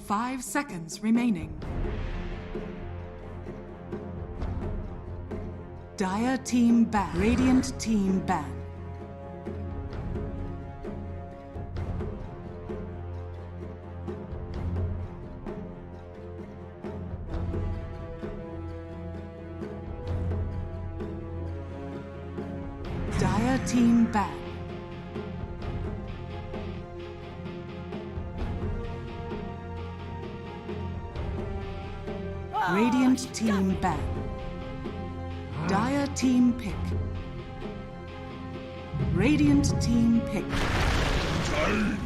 5 seconds remaining. Dire team ban. Radiant team ban. Dire team ban. Radiant team ban. Dire team pick. Radiant team pick. Time.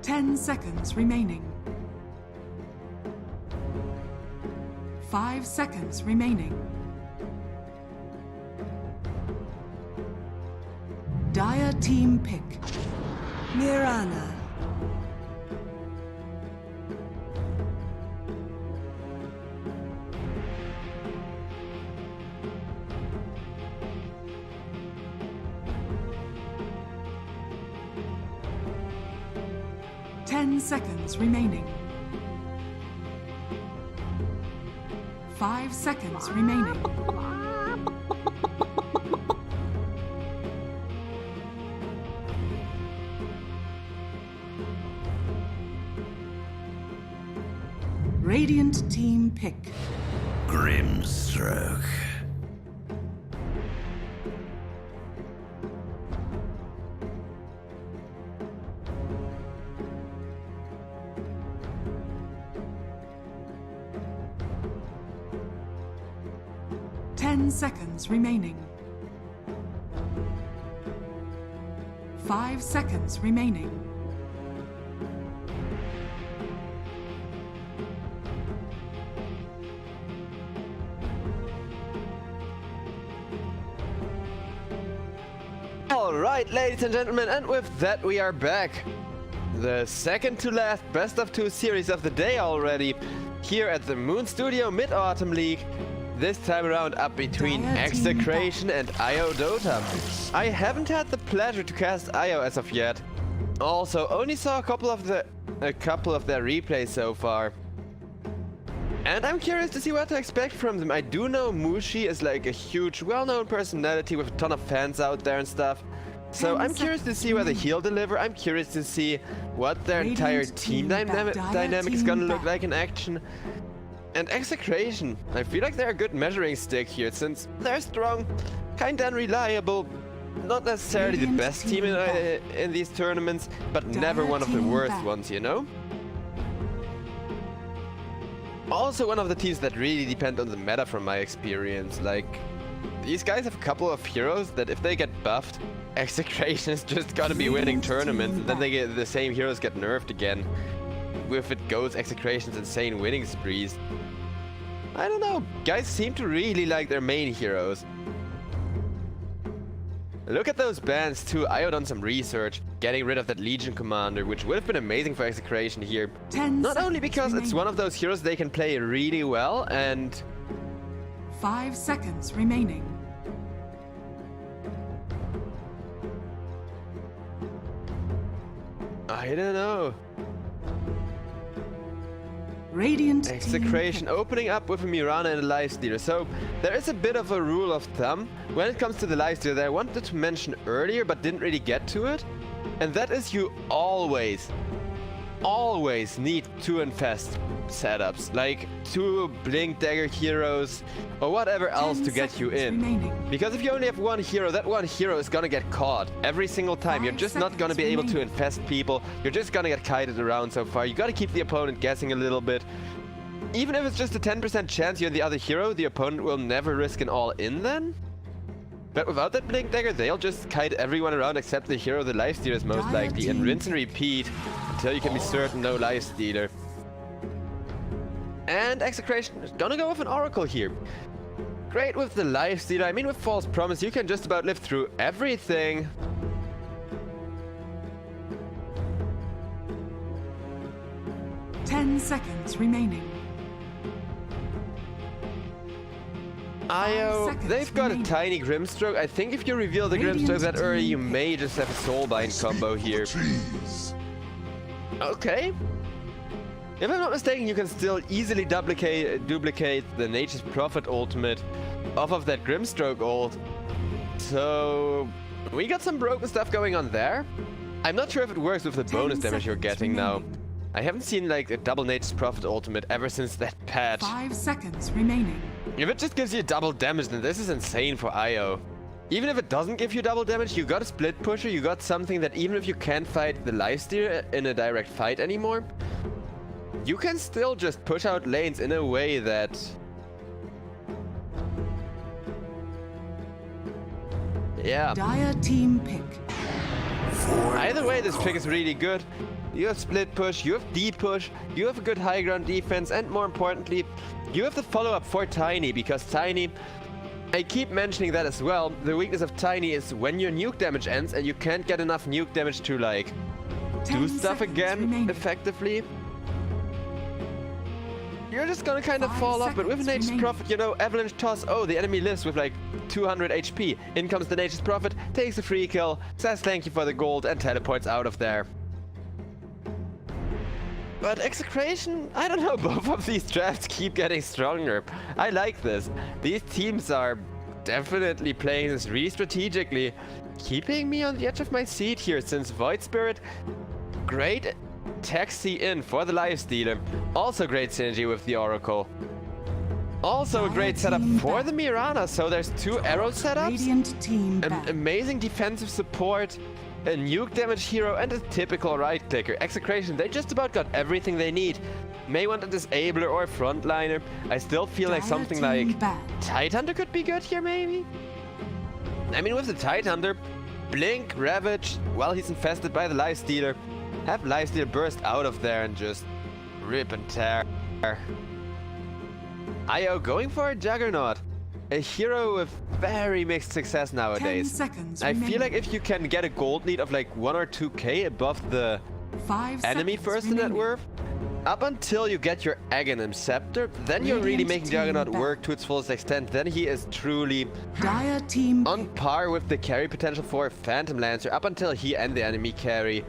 Ten seconds remaining. 5 seconds remaining. Dire team pick. Mirana. Ten seconds remaining. 5 seconds remaining. Radiant team pick. Grimstroke. Ten seconds remaining. 5 seconds remaining. Alright, ladies and gentlemen, and with that we are back. The second to last best of 2 series of the day already, here at the Moon Studio Mid-Autumn League. This time around up between Execration and IO Dota. I haven't had the pleasure to cast IO as of yet. Also, only saw a couple of their replays so far. And I'm curious to see what to expect from them. I do know Mushi is like a huge, well-known personality with a ton of fans out there and stuff. So I'm curious to see whether he'll deliver. I'm curious to see what their entire team dynamic is gonna look like in action. And Execration, I feel like they're a good measuring stick here, since they're strong, kinda unreliable, not necessarily the best team in these tournaments, but never one of the worst ones, you know? Also one of the teams that really depend on the meta from my experience. Like, these guys have a couple of heroes that if they get buffed, Execration is just gonna be winning tournaments, and then the same heroes get nerfed again. With it goes Execration's insane winning sprees. I don't know, guys seem to really like their main heroes. Look at those bans too. IO done some research, getting rid of that Legion commander, which would have been amazing for Execration here. Not only because it's one of those heroes they can play really well, and 5 seconds remaining. I don't know. Radiant Execration opening up with a Mirana and a Lifestealer. So there is a bit of a rule of thumb when it comes to the Lifestealer that I wanted to mention earlier but didn't really get to it. And that is you always need 2 infest setups, like 2 Blink Dagger heroes or whatever else to get you in. Because if you only have 1 hero, that 1 hero is gonna get caught every single time. You're just not gonna be able to infest people. You're just gonna get kited around so far. You gotta keep the opponent guessing a little bit. Even if it's just a 10% chance you're the other hero, the opponent will never risk an all-in then. But without that Blink Dagger, they'll just kite everyone around except the hero the Lifestealer is most likely, and rinse and repeat until you can be certain no Lifestealer. And Execration is gonna go with an Oracle here. Great with the Lifestealer. I mean, with False Promise, you can just about live through everything. 10 seconds remaining. Io, seconds they've got remaining. a tiny Grimstroke. I think if you reveal the Radiant Grimstroke that early, you team may just have a Soulbind combo here. Trees. Okay. If I'm not mistaken, you can still easily duplicate the Nature's Prophet ultimate off of that Grimstroke ult. So we got some broken stuff going on there. I'm not sure if it works with the 10 bonus damage you're seconds getting now. remaining. I haven't seen like a double Nature's Prophet ultimate ever since that patch. 5 seconds remaining. If it just gives you double damage, then this is insane for Io. Even if it doesn't give you double damage, you got a split pusher, you got something that even if you can't fight the lifesteal in a direct fight anymore, you can still just push out lanes in a way that... Yeah. Dire team pick. Either way, this pick is really good. You have split push, you have deep push, you have a good high ground defense, and more importantly, you have the follow-up for Tiny, because Tiny... I keep mentioning that as well. The weakness of Tiny is when your nuke damage ends and you can't get enough nuke damage to like 10 do stuff seconds again remaining. effectively. You're just gonna kind of 5 fall off, but with seconds Nature's remaining. Prophet, you know, Avalanche Toss, oh, the enemy lives with like 200 HP. In comes the Nature's Prophet, takes a free kill, says thank you for the gold, and teleports out of there. But Execration, I don't know, both of these drafts keep getting stronger. I like this. These teams are definitely playing this really strategically, keeping me on the edge of my seat here, since Void Spirit, great taxi in for the lifestealer. Also great synergy with the Oracle. Also a great setup for the Mirana, so there's 2 arrow setups. Radiant team back. Amazing defensive support, a nuke damage hero, and a typical right clicker. Execration, they just about got everything they need. May want a disabler or a frontliner. I still feel like Dire something team like back. Tidehunter could be good here, maybe? I mean, with the Tidehunter, Blink, Ravage, while he's infested by the Lifestealer, have Lifestealer burst out of there and just rip and tear. Io going for a Juggernaut. A hero with very mixed success 10 nowadays. seconds I feel remaining. like if you can get a gold lead of like 1 or 2k above the 5 enemy seconds first in net remaining. worth, up until you get your Aghanim Scepter, then you're really Radiant making team Juggernaut back. work to its fullest extent. Then he is truly Dire team on par with the carry potential for Phantom Lancer up until he and the enemy carry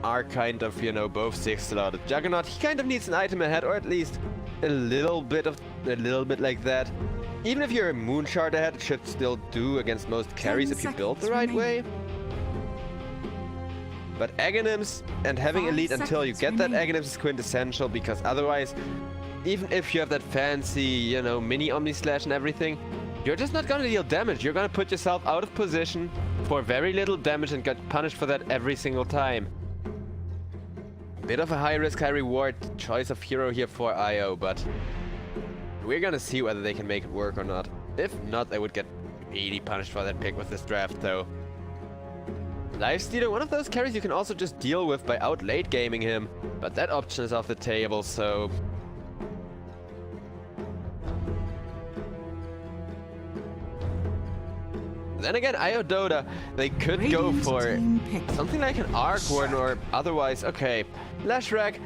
are kind of, you know, both 6 slotted. Juggernaut, he kind of needs an item ahead, or at least a little bit like that. Even if you're a Moonshard ahead, it should still do against most carries if you build the right way. But Aghanims and having 5 elite until you get that remaining. Aghanims is quintessential, because otherwise, even if you have that fancy, you know, mini Omni Slash and everything, you're just not gonna deal damage. You're gonna put yourself out of position for very little damage and get punished for that every single time. Bit of a high risk, high reward choice of hero here for Io, but we're gonna see whether they can make it work or not. If not, they would get really punished for that pick with this draft, though. Lifestealer, one of those carries you can also just deal with by out late gaming him, but that option is off the table, so... Then again, Io Dota, they could go Radiant for team pick. something like an Arc Warden or otherwise. Okay, Lashrak,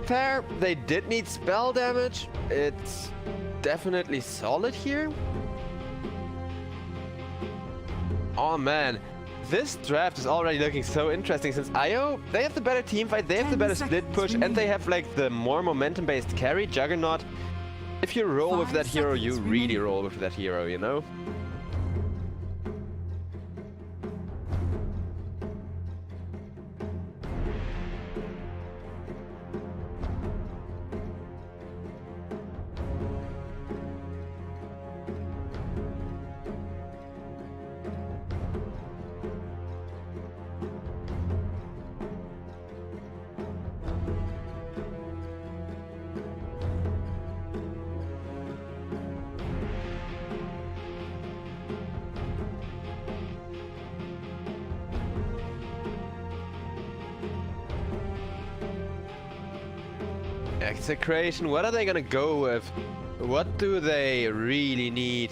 fair. They did need spell damage. It's definitely solid here. Oh man, this draft is already looking so interesting, since Io, they have the better team fight, they have the 10 better split seconds push, and they remaining. have like the more momentum-based carry, Juggernaut. If you roll with 5 that hero, you seconds really remaining. roll with that hero, you know? Execration, what are they gonna go with? What do they really need?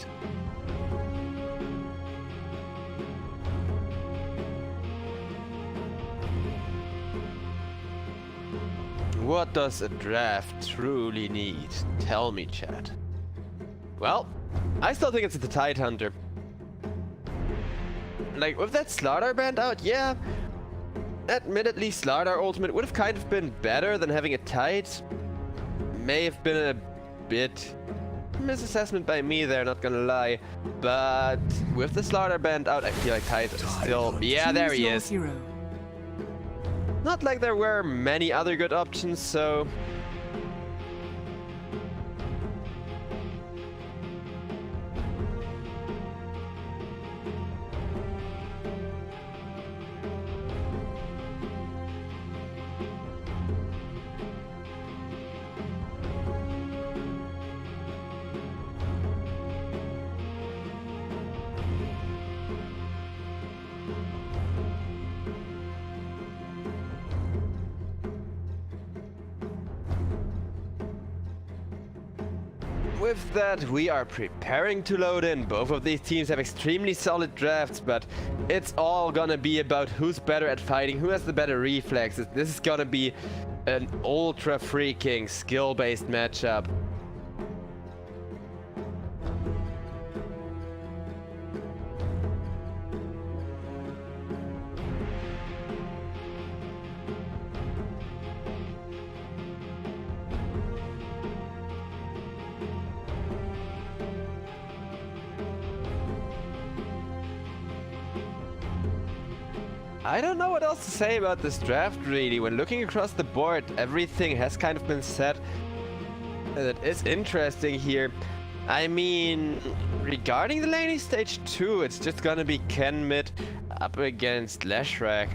what does a draft truly need? Tell me, chat. Well, I still think it's the Tide Hunter. Like, with that Slardar band out, yeah. Admittedly, Slardar ultimate would have kind of been better than having a Tide. May have been a bit misassessment by me there, not gonna lie. But with the Slardar band out, I feel like Tide is still... Yeah, there he is. Hero. Not like there were many other good options, so... With that, we are preparing to load in. Both of these teams have extremely solid drafts, but it's all gonna be about who's better at fighting, who has the better reflexes. This is gonna be an ultra freaking skill-based matchup. I don't know what else to say about this draft, really. When looking across the board, everything has kind of been said that is interesting here. I mean, regarding the laning stage 2, it's just gonna be Ken mid up against Leshrac.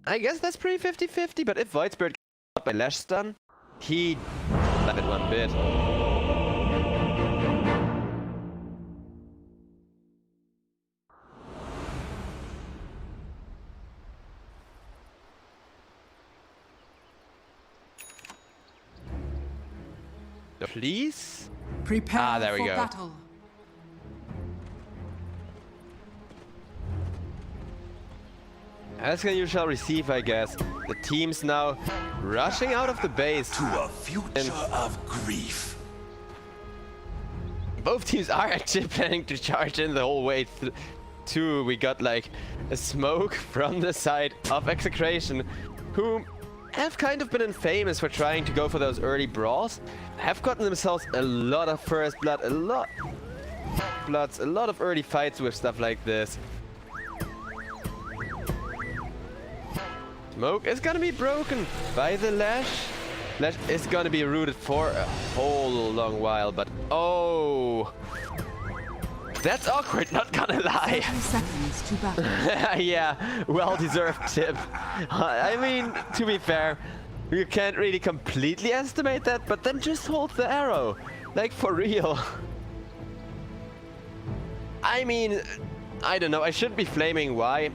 I guess that's pretty 50-50, but if Void Spirit gets out by Lash Stun, he love it one bit. Please? Prepare there we for go. battle. As you shall receive, I guess. The team's now rushing out of the base. To a future of grief. Both teams are actually planning to charge in the whole way through. We got like a smoke from the side of Execration, who have kind of been infamous for trying to go for those early brawls, have gotten themselves a lot of first blood, a lot of early fights with stuff like this. Smoke is gonna be broken by the Lash. Lash is gonna be rooted for a whole long while, but oh, that's awkward, not gonna lie. 30 seconds to battle. Yeah, well-deserved tip. I mean, to be fair, you can't really completely estimate that, but then just hold the arrow. Like, for real. I mean, I don't know, I shouldn't be flaming why.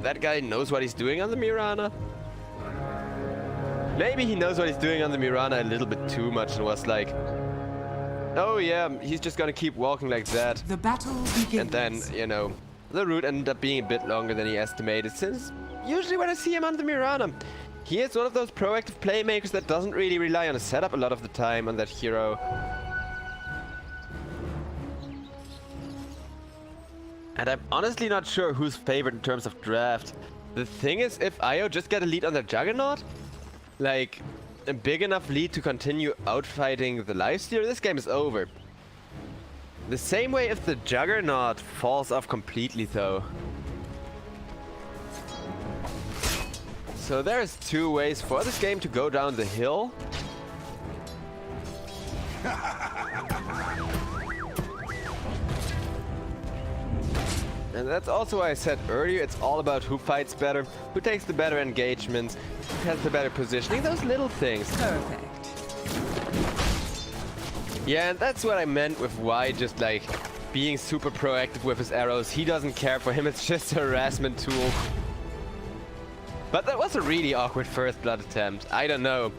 That guy knows what he's doing on the Mirana. Maybe he knows what he's doing on the Mirana a little bit too much and was like, oh yeah, he's just gonna keep walking like that. The battle begins. And then, you know, the route ended up being a bit longer than he estimated, since usually when I see him on the Mirana, he is one of those proactive playmakers that doesn't really rely on a setup a lot of the time on that hero. And I'm honestly not sure who's favored in terms of draft. The thing is, if IO just get a lead on their Juggernaut, like a big enough lead to continue outfighting the Lifestealer, this game is over. The same way if the Juggernaut falls off completely though. So there's two ways for this game to go down the hill. And that's also why I said earlier, it's all about who fights better, who takes the better engagements, who has the better positioning, those little things. Perfect. Yeah, and that's what I meant with why just like being super proactive with his arrows. He doesn't care, for him it's just a harassment tool. But that was a really awkward first blood attempt, I don't know.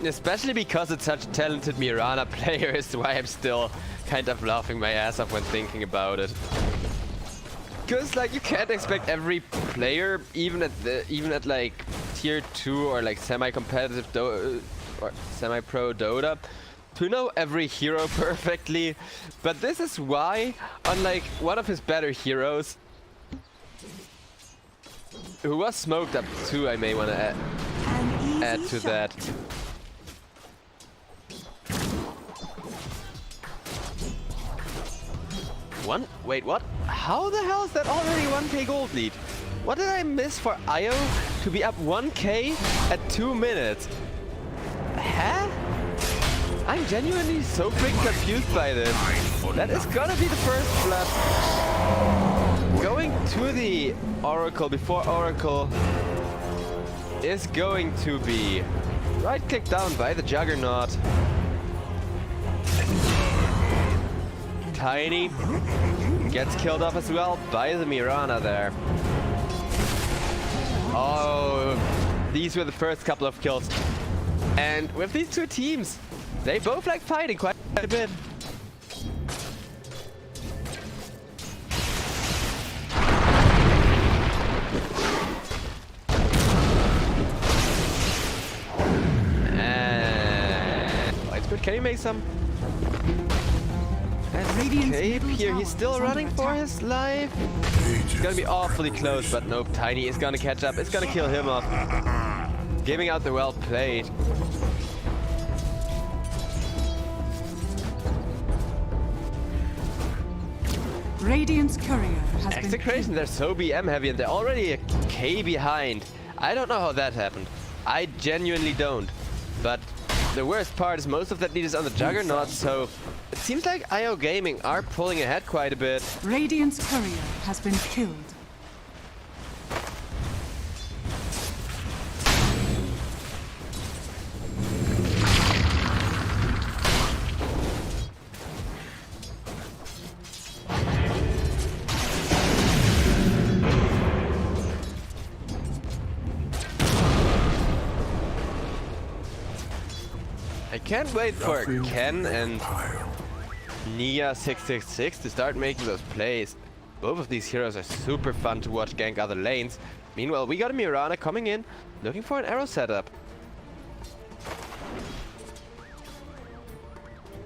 Especially because it's such a talented Mirana player is why I'm still kind of laughing my ass off when thinking about it. Because like you can't expect every player, even at like tier 2 or like semi-competitive or semi-pro Dota, to know every hero perfectly. But this is why, unlike one of his better heroes, who was smoked up too, I may want to add to that. Wait, what? How the hell is that already 1k gold lead? What did I miss for IO to be up 1k at 2 minutes? Huh? I'm genuinely so freaking confused by this. That is gonna be the first blood. Going to the Oracle before Oracle is going to be right click down by the Juggernaut. Tiny gets killed off as well by the Mirana there. Oh, these were the first couple of kills. And with these two teams, they both like fighting quite a bit. And can you make some escape here? He's still running for his life. It's gonna be awfully close, but nope, Tiny is gonna catch up. It's gonna kill him off. Giving out the well played. Radiant's courier has been Execration, they're so BM heavy and they're already a K behind. I don't know how that happened. I genuinely don't. But the worst part is most of that lead is on the Juggernaut, so it seems like IO Gaming are pulling ahead quite a bit. Radiant's courier has been killed. I can't wait for Ken and Nia666 to start making those plays. Both of these heroes are super fun to watch gank other lanes. Meanwhile, we got a Mirana coming in, looking for an arrow setup.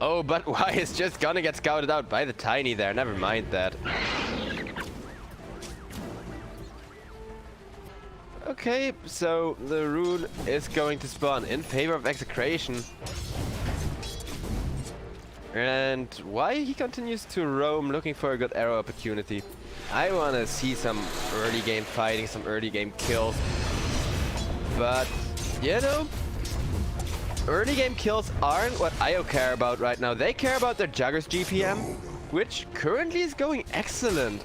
Oh, but why is just gonna get scouted out by the Tiny there? Never mind that. Okay, so the rune is going to spawn in favor of Execration. And why he continues to roam looking for a good arrow opportunity. I want to see some early game fighting, some early game kills. But, you know, early game kills aren't what IO care about right now. They care about their Jugger's GPM, which currently is going excellent.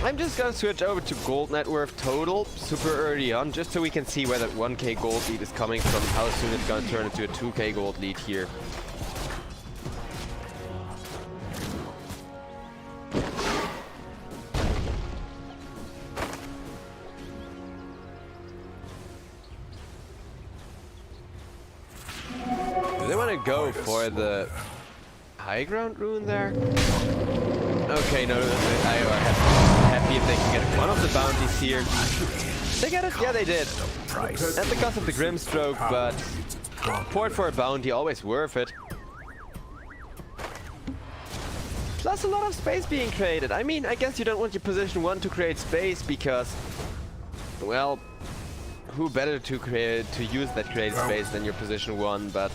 I'm just gonna switch over to gold net worth total super early on, just so we can see where that 1k gold lead is coming from, how soon it's gonna turn into a 2k gold lead here. Do they want to go for the high ground rune there? Okay, no, I are happy if they can get one of the bounties here. They get it? Yeah, they did. And because of the Grimstroke, but port for a bounty, always worth it. Plus a lot of space being created. I mean, I guess you don't want your position 1 to create space because, well, who better to use that created space than your position 1, but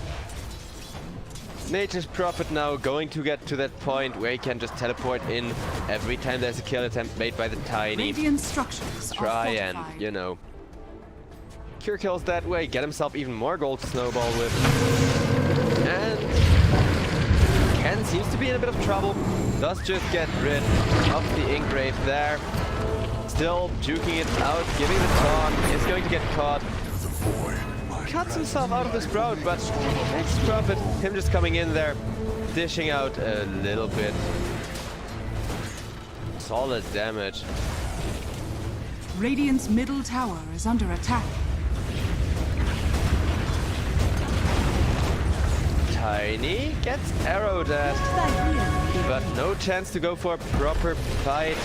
Nature's Prophet now going to get to that point where he can just teleport in every time there's a kill attempt made by the Tiny. Radiant structures Try and, you know, cure kills that way, get himself even more gold to snowball with. And Ken seems to be in a bit of trouble. Does just get rid of the Ingrave there. Still juking it out, giving the taunt, is going to get caught. Cuts himself out of the Sprout, but next Prophet, him just coming in there, dishing out a little bit. Solid damage. Radiant's middle tower is under attack. Tiny gets arrowed at, but no chance to go for a proper fight.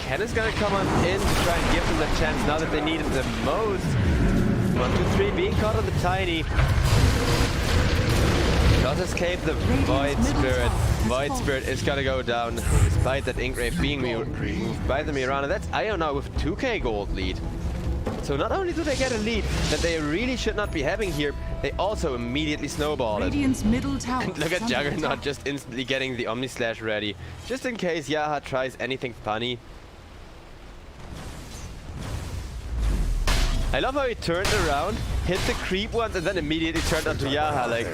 Ken is gonna come on in to try and give them the chance now that they need it the most. 1, 2, 3, being caught on the Tiny. Does escape the Void Spirit. Void Spirit is gonna go down despite that Ingrave being removed by the Mirana. That's Io now with 2k gold lead. So not only do they get a lead that they really should not be having here, they also immediately snowball it. Radiant's middle tower. And look at Juggernaut just instantly getting the Omni Slash ready, just in case Yaha tries anything funny. I love how he turned around, hit the creep once, and then immediately turned onto Yaha like,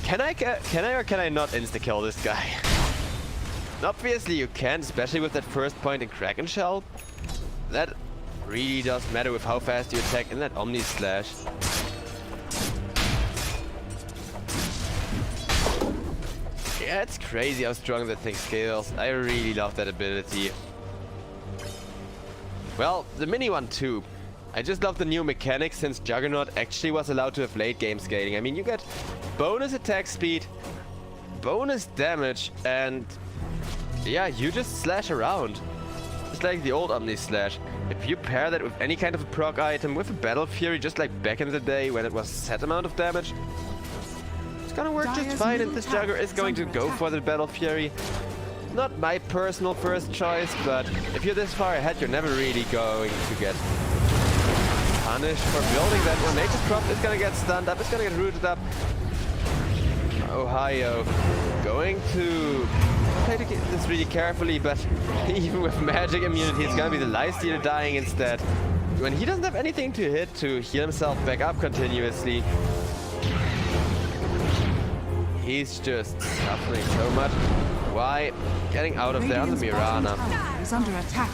can I or can I not insta-kill this guy? And obviously you can, especially with that first point in Kraken Shell. That really does matter with how fast you attack in that Omni Slash. Yeah, it's crazy how strong that thing scales. I really love that ability. Well, the mini one too. I just love the new mechanics since Juggernaut actually was allowed to have late game scaling. I mean, you get bonus attack speed, bonus damage, and yeah, you just slash around. It's like the old Omni Slash. If you pair that with any kind of a proc item, with a Battle Fury, just like back in the day when it was set amount of damage, it's gonna work just fine, and this Jugger is going to go for the Battle Fury. Not my personal first choice, but if you're this far ahead, you're never really going to get punished for building that one. Nature's Crop is gonna get stunned up, it's gonna get rooted up. Ohio going to play this really carefully, but even with magic immunity, it's gonna be the Lifestealer dying instead. When he doesn't have anything to hit to heal himself back up continuously, he's just suffering so much. Why? Getting out of there on the Mirana. Is under attack.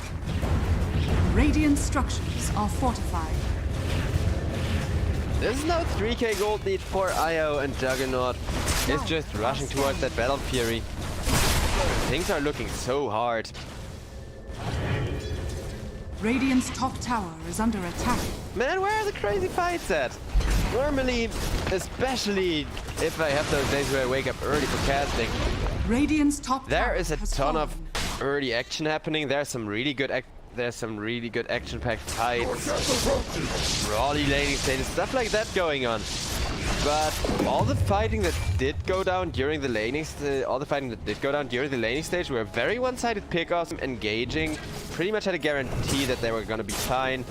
Radiant structures are fortified. This is now 3k gold lead for Io, and Juggernaut is just rushing towards that Battle Fury. Things are looking so hard. Radiant's top tower is under attack. Man, where are the crazy fights at? Normally, especially if I have those days where I wake up early for casting, Radiant's top there tower is a has ton of fallen. early action happening. There's some really good action-packed fights, brawly laning stages, stuff like that going on. But all the fighting that did go down during the laning stage were very one-sided pickoffs. Engaging pretty much had a guarantee that they were gonna be fine.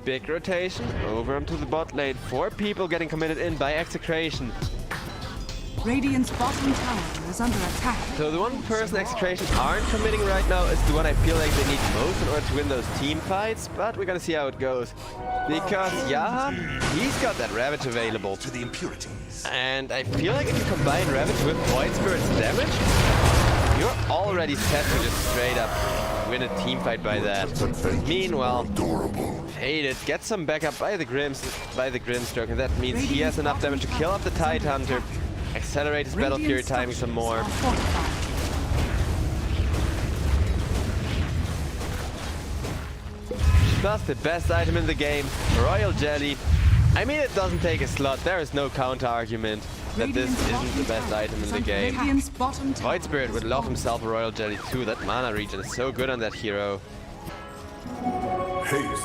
Big rotation over onto the bot lane. 4 people getting committed in by Execration. Radiant's bottom tower is under attack. So the one person Execration aren't committing right now is the one I feel like they need most in order to win those team fights, but we're gonna see how it goes. Because Yaha, he's got that Ravage available. To the impurities. And I feel like if you combine Ravage with Void Spirit's damage, you're already set to just straight up win a team fight by that. Meanwhile, Faded gets some backup by the Grimstroke, and that means he has enough damage to kill off the Tidehunter, accelerate his Battle Fury timing some more. Plus the best item in the game, Royal Jelly. I mean, it doesn't take a slot, there is no counter argument that this isn't the best item in the game. Void Spirit would love himself a Royal Jelly too. That mana regen is so good on that hero. Haste.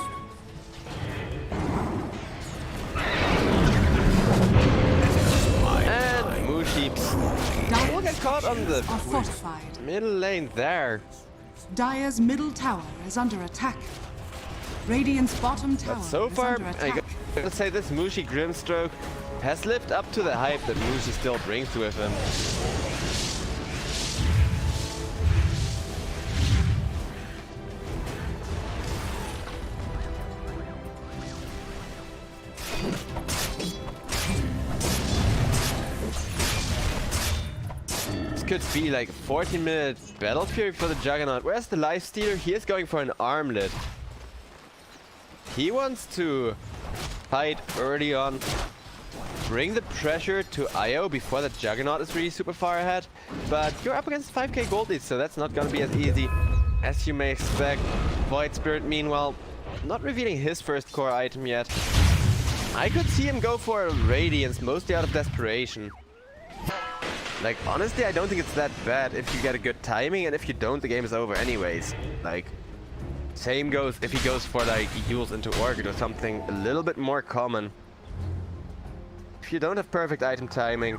And Mushi will get caught on the middle lane there. Dire's middle tower is under attack. Radiant's bottom tower So is far, under I attack. gotta say this Mushi Grimstroke has lived up to the hype that Mushi still brings with him. could be like a 14-minute battle period for the Juggernaut. Whereas the Lifestealer, he is going for an armlet. He wants to fight early on, bring the pressure to IO before the Juggernaut is really super far ahead. But you're up against 5k gold leads, so that's not gonna be as easy as you may expect. Void Spirit, meanwhile, not revealing his first core item yet. I could see him go for a Radiance, mostly out of desperation. Like, honestly, I don't think it's that bad if you get a good timing, and if you don't, the game is over anyways. Like, same goes if he goes for, like, Eul's into Orchid or something a little bit more common. If you don't have perfect item timing,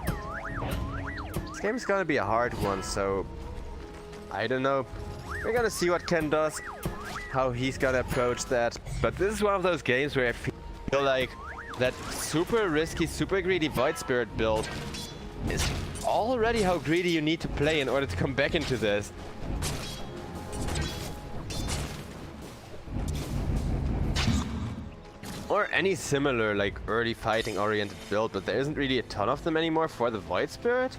this game is gonna be a hard one, so I don't know. We're gonna see what Ken does, how he's gonna approach that. But this is one of those games where I feel like that super risky, super greedy Void Spirit build is already how greedy you need to play in order to come back into this. Or any similar, like, early fighting oriented build, but there isn't really a ton of them anymore for the Void Spirit.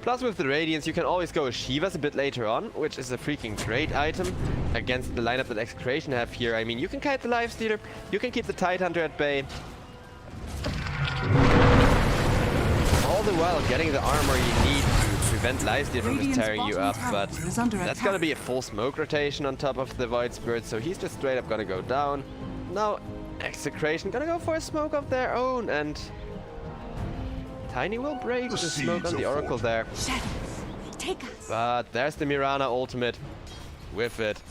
Plus with the Radiance you can always go with Shivas a bit later on, which is a freaking great item against the lineup that Execration have here. I mean, you can kite the Lifestealer, you can keep the Tidehunter at bay. All the while getting the armor you need to prevent Lifestealer from just tearing you up, but that's gonna be a full smoke rotation on top of the Void Spirit, so he's just straight up gonna go down. Now Execration gonna go for a smoke of their own, and Tiny will break the smoke on the Oracle there. Shadows, take us. But there's the Mirana ultimate with it.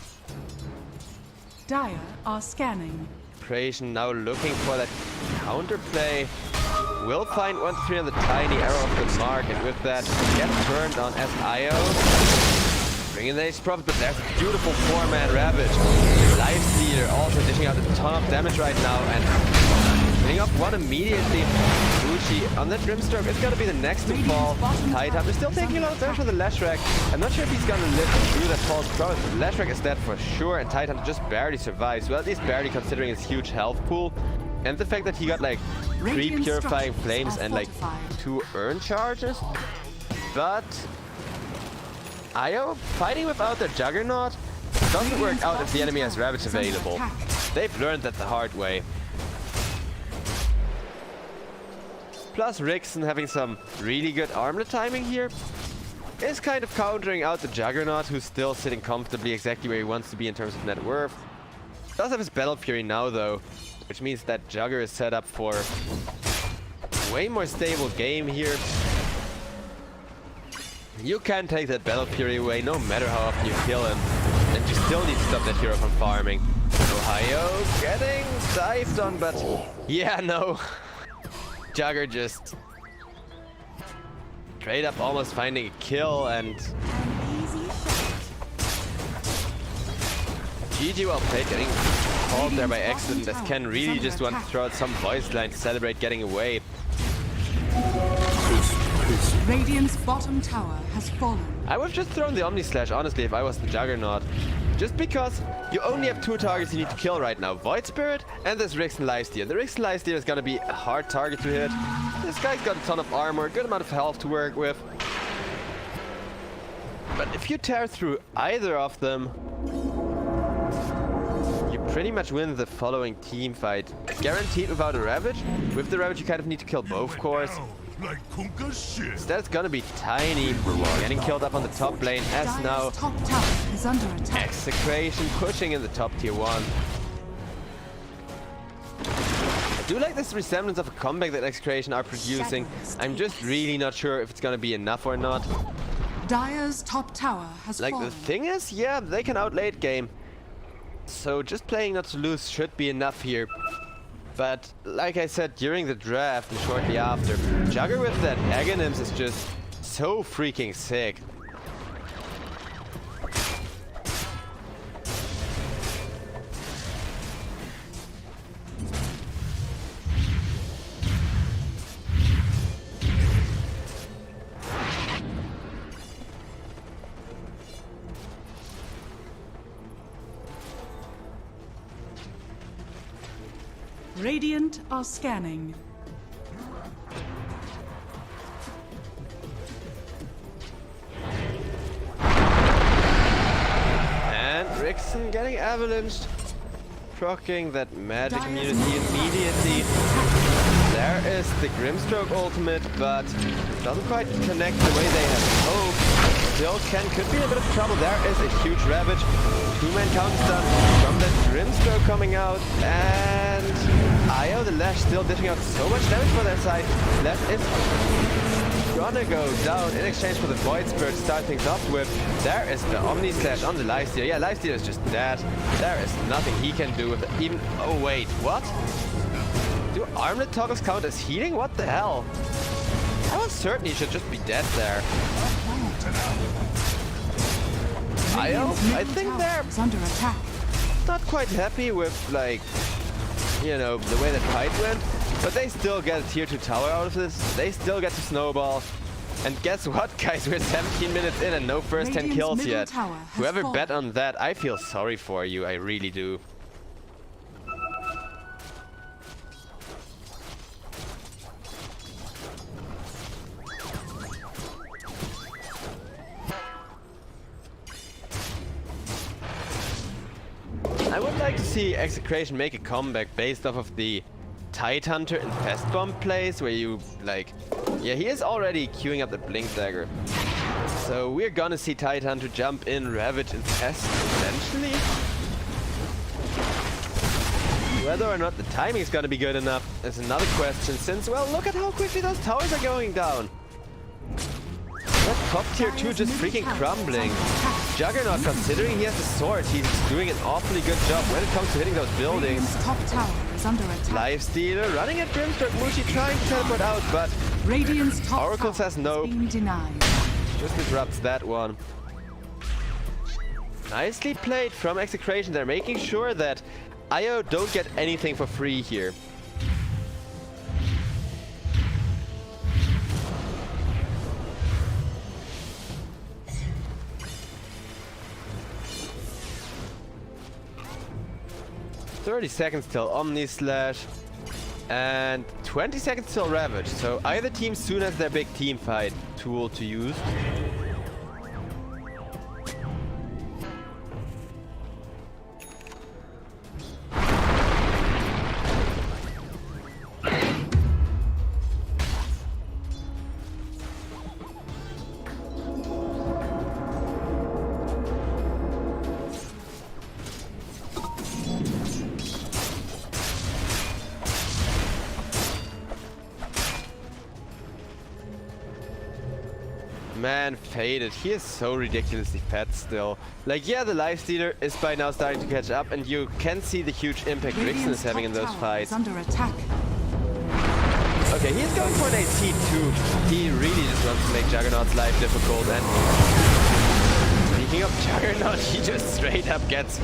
Dire are scanning. Execration now looking for that counterplay. Will find 1-3 on the Tiny, arrow of the mark, and with that get turned on SIO. Bringing the Ace Prophet, but there's a beautiful 4-man Ravage. Lifestealer also dishing out a ton of damage right now, and hitting off one immediately. Gucci on that Rimstroke is gonna be the next to fall. Tidehunter still taking a lot of damage from the Leshrac. I'm not sure if he's gonna live through that false promise, but Leshrac is dead for sure, and Tidehunter just barely survives. Well, at least barely considering his huge health pool. And the fact that he got like 3 Purifying Flames and like 2 Urn Charges. But IO fighting without the Juggernaut doesn't work out if the enemy has Ravage available. They've learned that the hard way. Plus Rixen having some really good armlet timing here is kind of countering out the Juggernaut, who's still sitting comfortably exactly where he wants to be in terms of net worth. Does have his Battle Fury now though, which means that Jugger is set up for a way more stable game here. You can take that Battle Fury away no matter how often you kill him, and you still need to stop that hero from farming. Ohio getting dived on, but yeah, no. Jugger just straight up almost finding a kill, and GG well played, getting called there by accident, as Ken really just wanted to throw out some voice line to celebrate getting away. Radiant's bottom tower has fallen. I would have just thrown the Omni Slash, honestly, if I was the Juggernaut. Just because you only have 2 targets you need to kill right now. Void Spirit and this Rixen Lifestealer. The Rixen Lifestealer is gonna be a hard target to hit. This guy's got a ton of armor, good amount of health to work with. But if you tear through either of them, you pretty much win the following team fight. Guaranteed without a Ravage. With the Ravage you kind of need to kill both cores. So that's gonna be Tiny getting killed up on the top lane, as now top tower is under attack. Execration pushing in the top tier 1. I do like this resemblance of a comeback that Execration are producing. I'm just really not sure if it's gonna be enough or not. Dire's top tower has Like, fallen. the thing is, yeah, they can outlate game. So just playing not to lose should be enough here. But like I said during the draft and shortly after, Jugger with that Aghanims is just so freaking sick. Radiant are scanning. avalanched, proccing that magic immunity immediately. There is the Grimstroke ultimate, but doesn't quite connect the way they had hoped. Still could be in a bit of trouble. There is a huge Ravage. Two-man counter stun from that Grimstroke coming out, and Io, the Lash, still dishing out so much damage for their side. Lash is gonna go down in exchange for the Void Spirit to start things off with. There is the Omni Slash on the Lifestealer. Yeah, Lifestealer is just dead. There is nothing he can do with it. Even, oh wait, what? Do armlet toggles count as healing? What the hell? I was certain he should just be dead there. Io, I think they're under attack. not quite happy with, like, you know, the way that fight went, but they still get a tier 2 tower out of this. They still get to snowball. And guess what, guys? We're 17 minutes in and no first 10 kills yet. Whoever bet on that, I feel sorry for you. I really do. I would like to see Execration make a comeback based off of the Tidehunter and Fest Bomb plays, where you, like... Yeah, he is already queuing up the Blink Dagger. So we're gonna see Tidehunter jump in, Ravage and Pest eventually. Whether or not the timing is gonna be good enough is another question, since, well, look at how quickly those towers are going down. That top tier 2 just freaking crumbling. Juggernaut, considering he has a sword, he's doing an awfully good job when it comes to hitting those buildings. Top tower is under attack. Lifestealer running at Grimstroke, Mushi trying to teleport out, but Radiant's top Oracle tower says no. has been denied. Just disrupts that one. Nicely played from Execration. They're making sure that Io don't get anything for free here. "30 seconds till Omni Slash and 20 seconds till Ravage." So either team soon has their big team fight tool to use. Man, Faded, he is so ridiculously fat still. Like, yeah, the Lifestealer is by now starting to catch up, and you can see the huge impact Vixen is having in those fights. Under attack. Okay, he's going for an AT too. He really just wants to make Juggernaut's life difficult, and speaking of Juggernaut, he just straight up gets,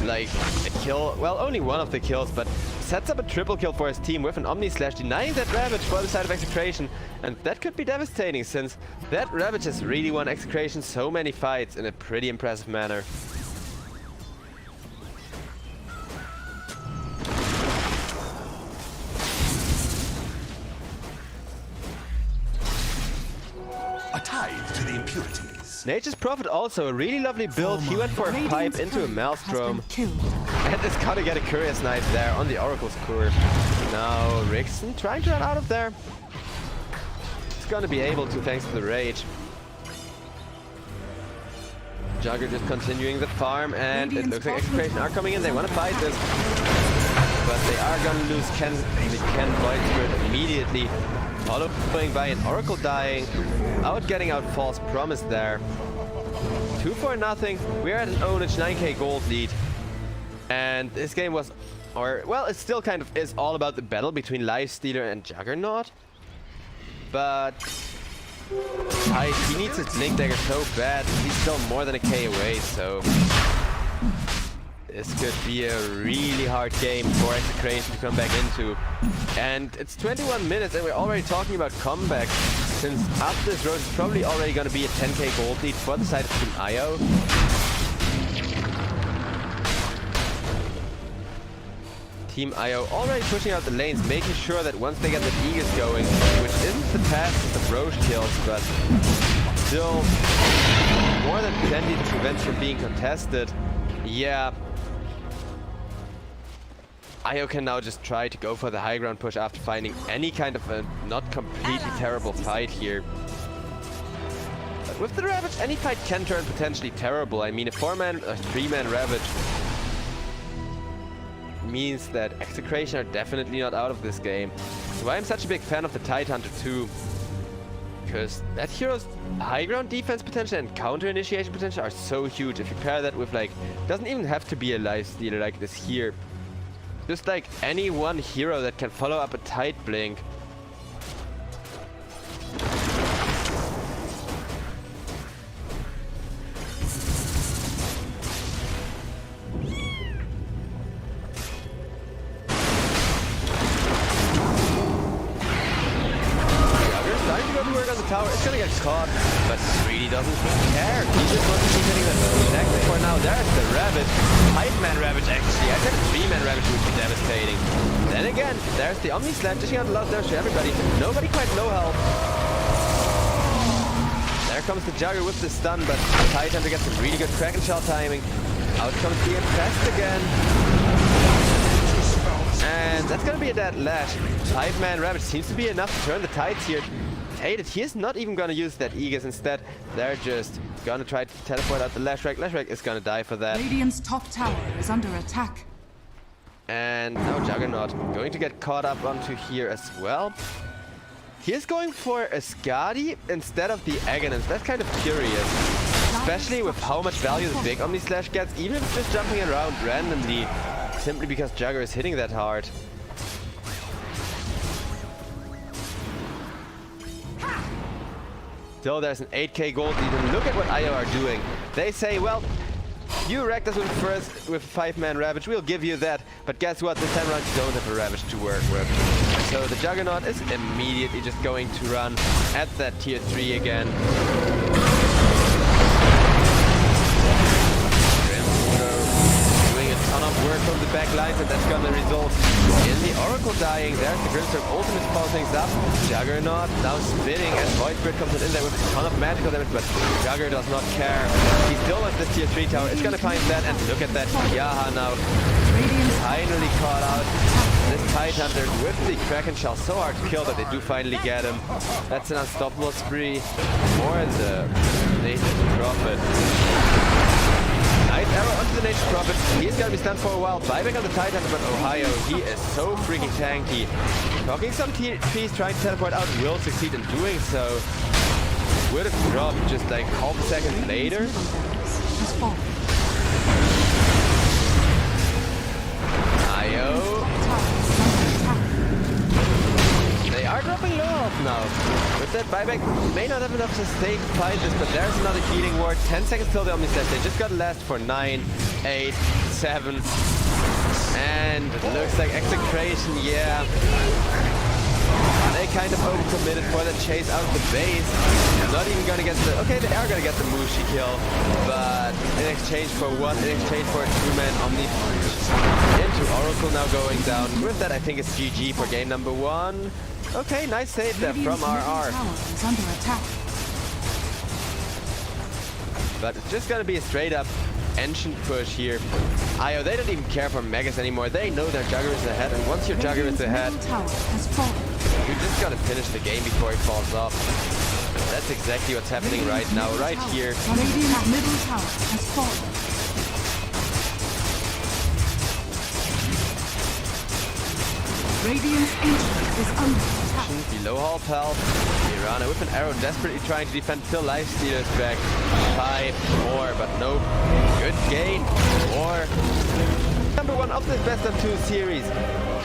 like, a kill. Well, only one of the kills, but sets up a triple kill for his team with an Omni Slash, denying that Ravage for the side of Execration. And that could be devastating, since that Ravage has really won Execration so many fights in a pretty impressive manner. A tithe to the impurities. Nature's Prophet also a really lovely build. He went for a pipe into a Maelstrom. And is gonna get a Curious Knife there on the Oracle's core. Now Rixen trying to run out of there. He's gonna be able to thanks to the Rage. Jugger just continuing the farm, and it looks like Execration are coming in. They want to fight this, but they are gonna lose Ken Void Spirit immediately. Following by an Oracle dying, getting out False Promise there. 2 for nothing. We're at an Ownage 9k gold lead. And this game was, well, it still kind of is all about the battle between Lifestealer and Juggernaut. But he needs his Blink Dagger so bad. He's still more than a K away, so this could be a really hard game for Execration to come back into. And it's 21 minutes and we're already talking about comeback, since after this road it's probably already going to be a 10k gold lead for the side of Team Io. Team Io already pushing out the lanes, making sure that once they get the Aegis going, which isn't the fastest of Roche kills, but still more than plenty to prevent from being contested. Yeah, Io can now just try to go for the high ground push after finding any kind of a not completely terrible fight here. But with the Ravage, any fight can turn potentially terrible. I mean, a 4-man or 3-man Ravage means that Execration are definitely not out of this game. So I'm such a big fan of the Tidehunter too. Because that hero's high ground defense potential and counter initiation potential are so huge. If you pair that with like, doesn't even have to be a lifestealer like this here. Just like any one hero that can follow up a Tide Blink. Tower, it's gonna get caught, but really doesn't care. He just wants to keep hitting that exactly for now. There's the Ravage. 5-man Ravage actually. I said a 3-man Ravage would be devastating. Then again, there's the Omni Slam dishing out a lot of damage to everybody. Nobody quite low health. There comes the Jugger with the stun, but Tidehunter gets some really good Kraken Shell timing. Out comes the Infest again. And that's gonna be a dead lash. 5-man Ravage seems to be enough to turn the tides here. Hated, he is not even gonna use that Aegis. Instead, they're just gonna try to teleport out the Lashrak. Lashrak is gonna die for that. Radiant's top tower is under attack. And now Juggernaut going to get caught up onto here as well. He is going for a Skadi instead of the Aghanim's. That's kind of curious. Especially with how much value the big Omni Slash gets, even if it's just jumping around randomly, simply because Jugger is hitting that hard. So there's an 8k gold lead, and look at what IO are doing. They say, well, you wrecked us with 5-man Ravage, we'll give you that. But guess what, this time around you don't have a Ravage to work with. So the Juggernaut is immediately just going to run at that tier 3 again. Doing a ton of work from the back lines, and that's gonna result in the Oracle dying. There's the Grimstorm ultimate to follow things up. Juggernaut now spinning as Void Spirit comes in there with a ton of magical damage, but Jugger does not care. He still wants this tier 3 tower. It's gonna climb that, and look at that. Yaha now finally caught out. This Tidehunter with the Kraken Shell so hard to kill that they do finally get him. That's an unstoppable spree for the Native Prophet. Nice arrow onto the Nature Prophet. He's gonna be stunned for a while. Buyback on the Tidehunter, but Ohio, he is so freaking tanky. Talking some trees, trying to teleport out, will succeed in doing so. Would have dropped just like half a second later. IO. They are dropping low health now. With that buyback, may not have enough to stay fight this, but there's another healing ward. 10 seconds till the Omni Slash. They just got to last for 9, 8, 7. And it looks like Execration, yeah. They kind of overcommitted for the chase out of the base. Not even gonna get the... Okay, they are gonna get the Mushi kill. But in exchange for what? In exchange for a 2-man Omni into Oracle now going down. With that, I think it's GG for game number 1. Okay, nice save there from RR. But it's just gonna be a straight up ancient push here. IO, they don't even care for Megas anymore. They know their Jugger is ahead, and once your Jugger is ahead, you just gotta finish the game before he falls off. That's exactly what's happening right now, right here. Radiant's middle tower has fallen. Radiant's ancient is under attack. Below half health. Mirana with an arrow desperately trying to defend. Still Lifestealer is back. 5 more, but nope. Good gain. 4. Number 1 of this best of 2 series.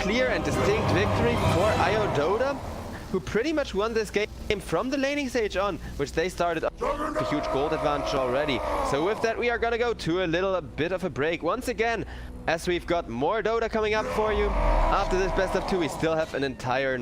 Clear and distinct victory for IO Dota, who pretty much won this game from the laning stage on, which they started up a huge gold advantage already. So with that, we are gonna go to a little bit of a break once again, as we've got more Dota coming up for you. After this best of 2, we still have an entire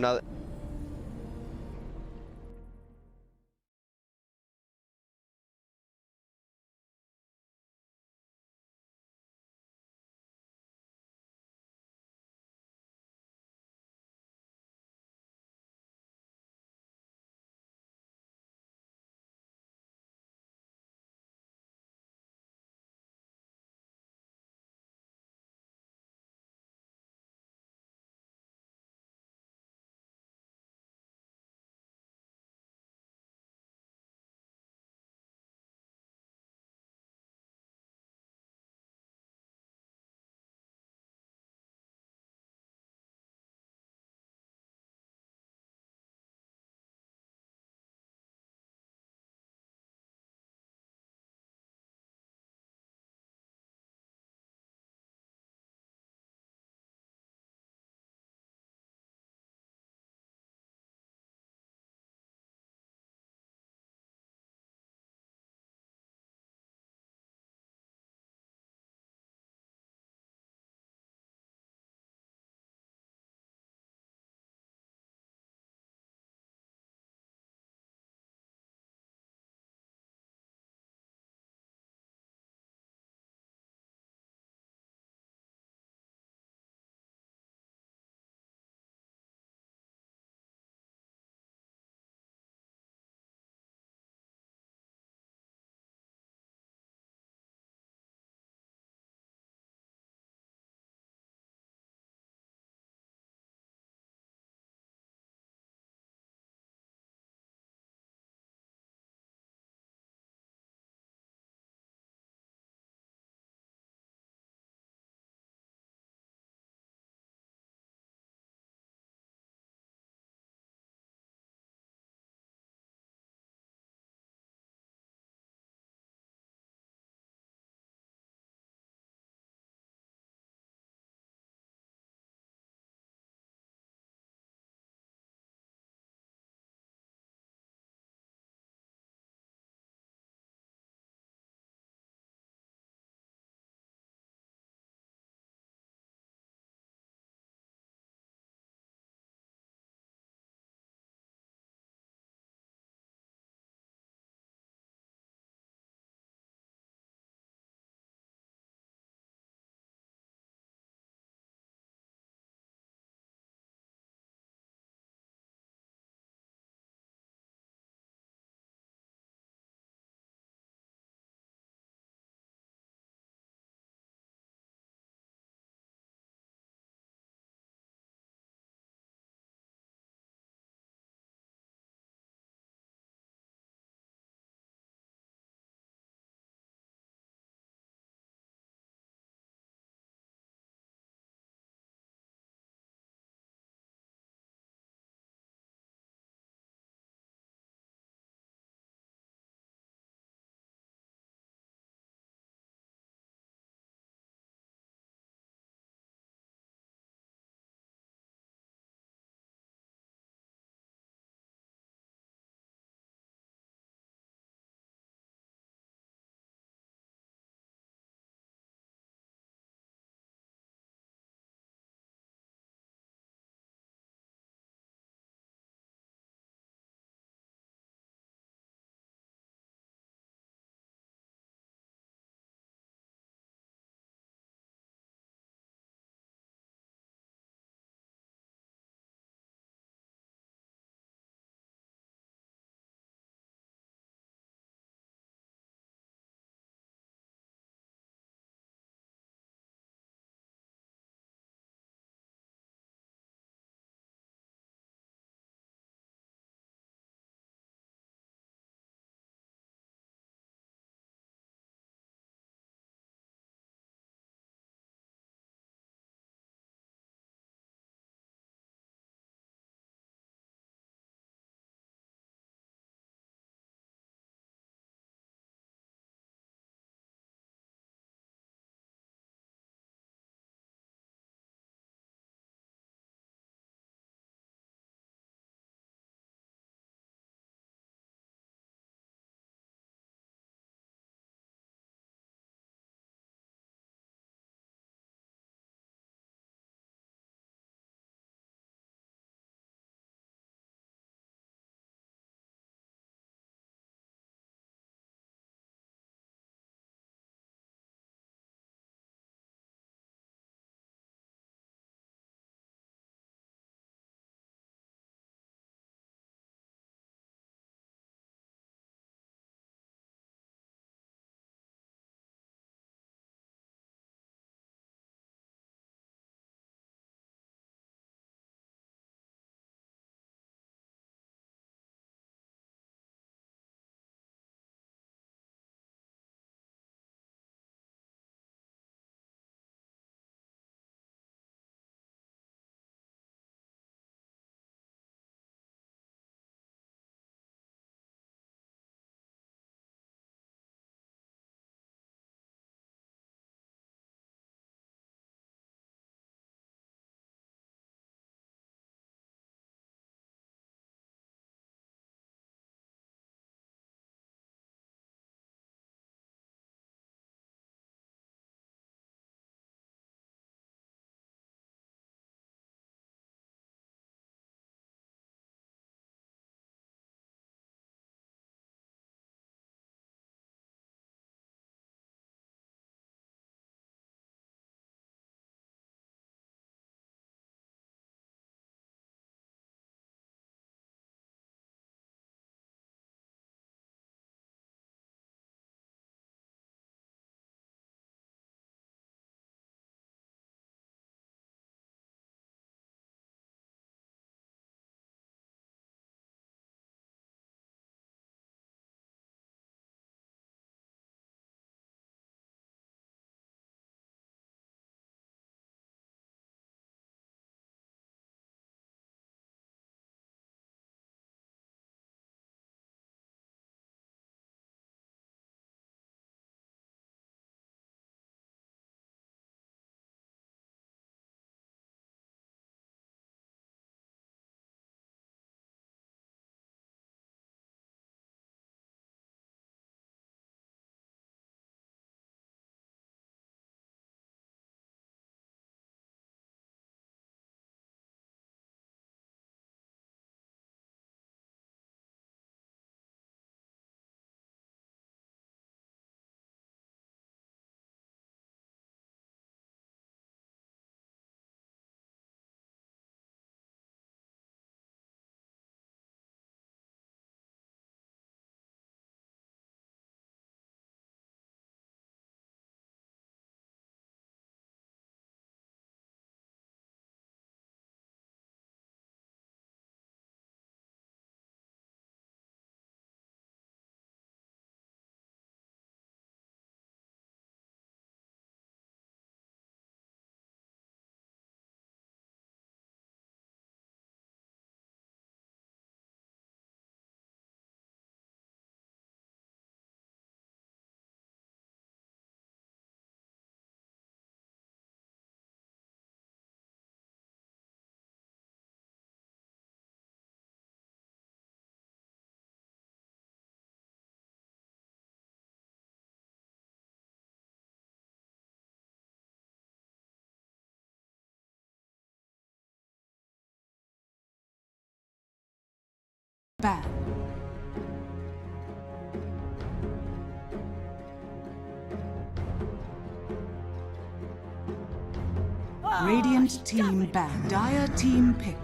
Radiant team ban. Dire team pick.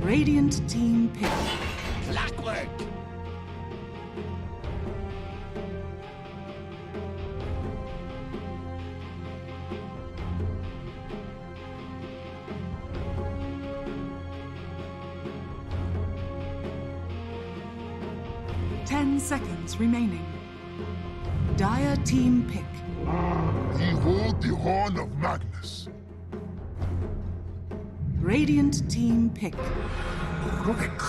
Radiant team pick. Clockwork. Seconds remaining. Dire team pick. Behold the horn of Magnus. Radiant team pick. Quick.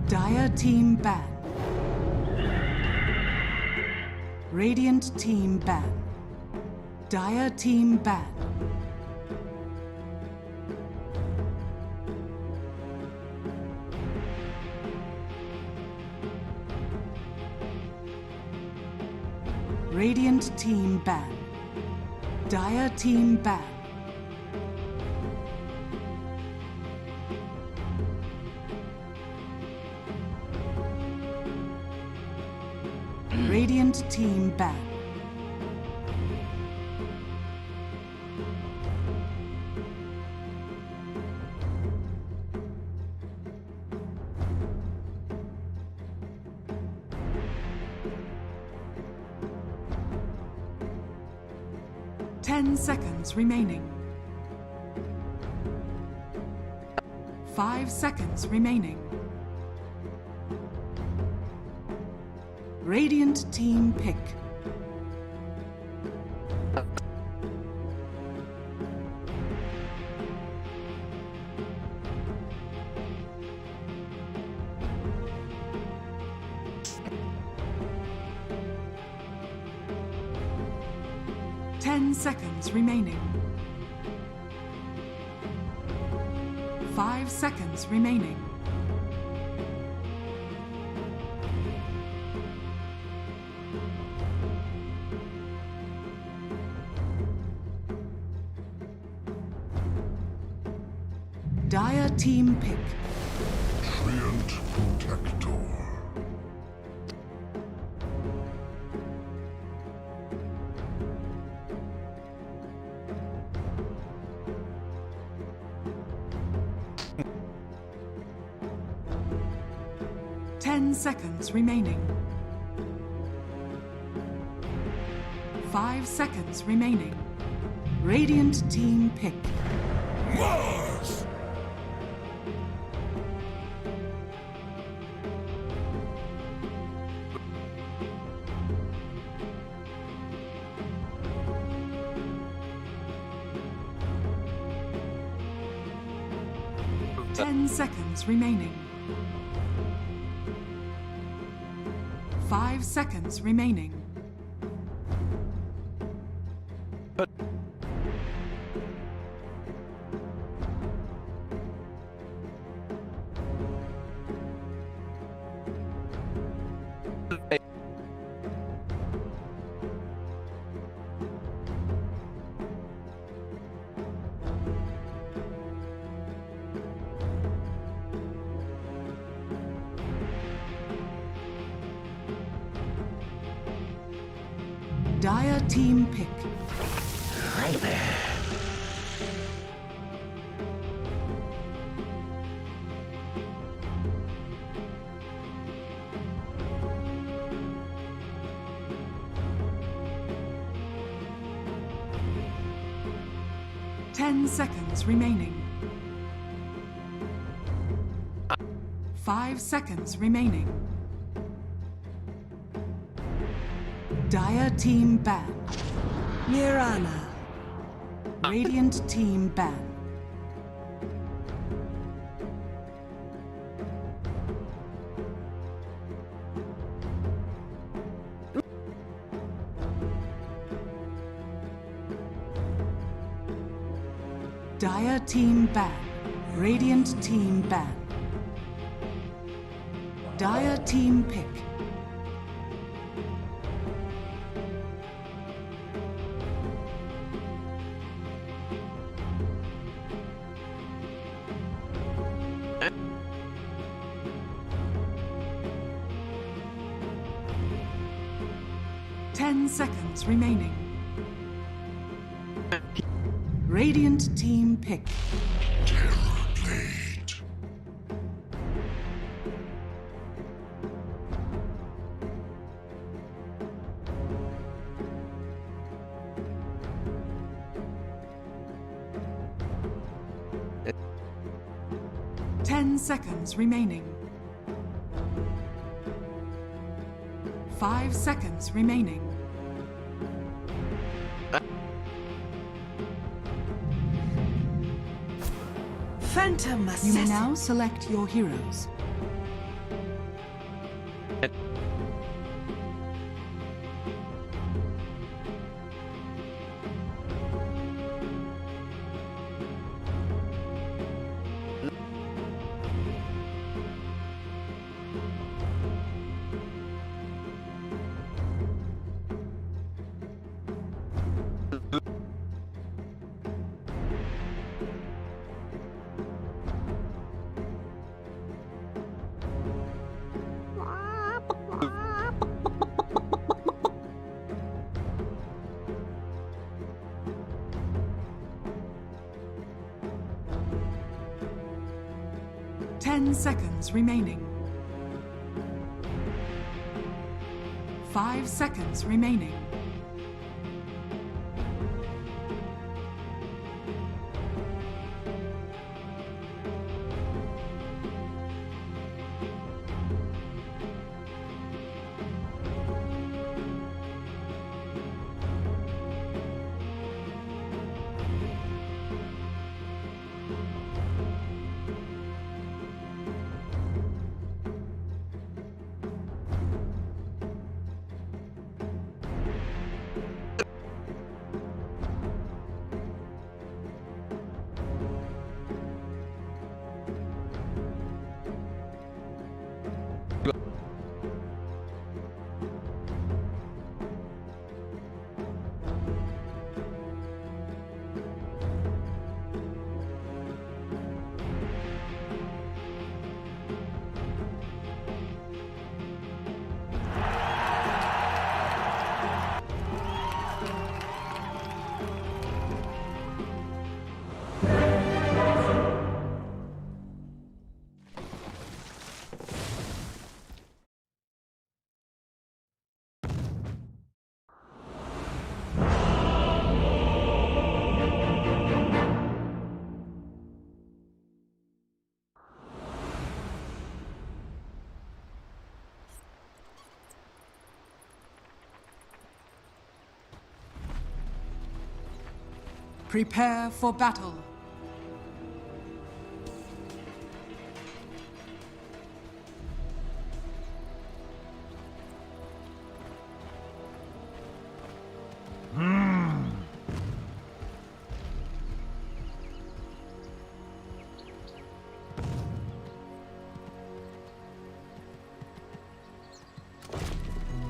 Dire team ban. Radiant team ban. Dire team ban. Radiant team ban. Dire team ban. Radiant team ban. Seconds remaining. 5 seconds remaining. Radiant team pick. Seconds remaining. 5 seconds remaining. Dire team pick. Treant Protector. 10 seconds remaining. 5 seconds remaining. Radiant team pick. Mars! 10 seconds remaining. 5 seconds remaining. Dire team pick. Right there. Ten seconds remaining. 5 seconds remaining. Dire team ban. Mirana. Radiant team ban. Dire team ban. Radiant team ban. Dire team pick. 10 seconds remaining. Radiant team pick. Terrorblade. Ten seconds remaining. 5 seconds remaining. Phantom You may assassin. now select your heroes. Ten seconds remaining. 5 seconds remaining. Prepare for battle.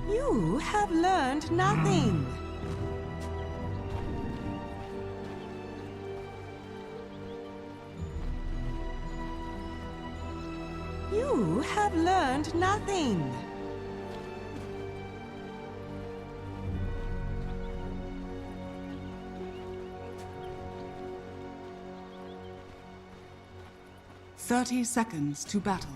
You have learned nothing. You have learned nothing. "30 seconds to battle.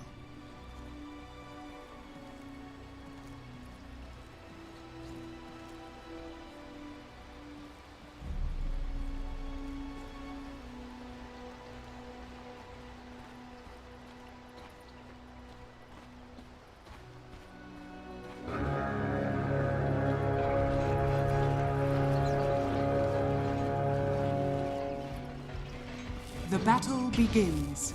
The battle begins.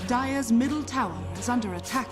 Dire's middle tower is under attack.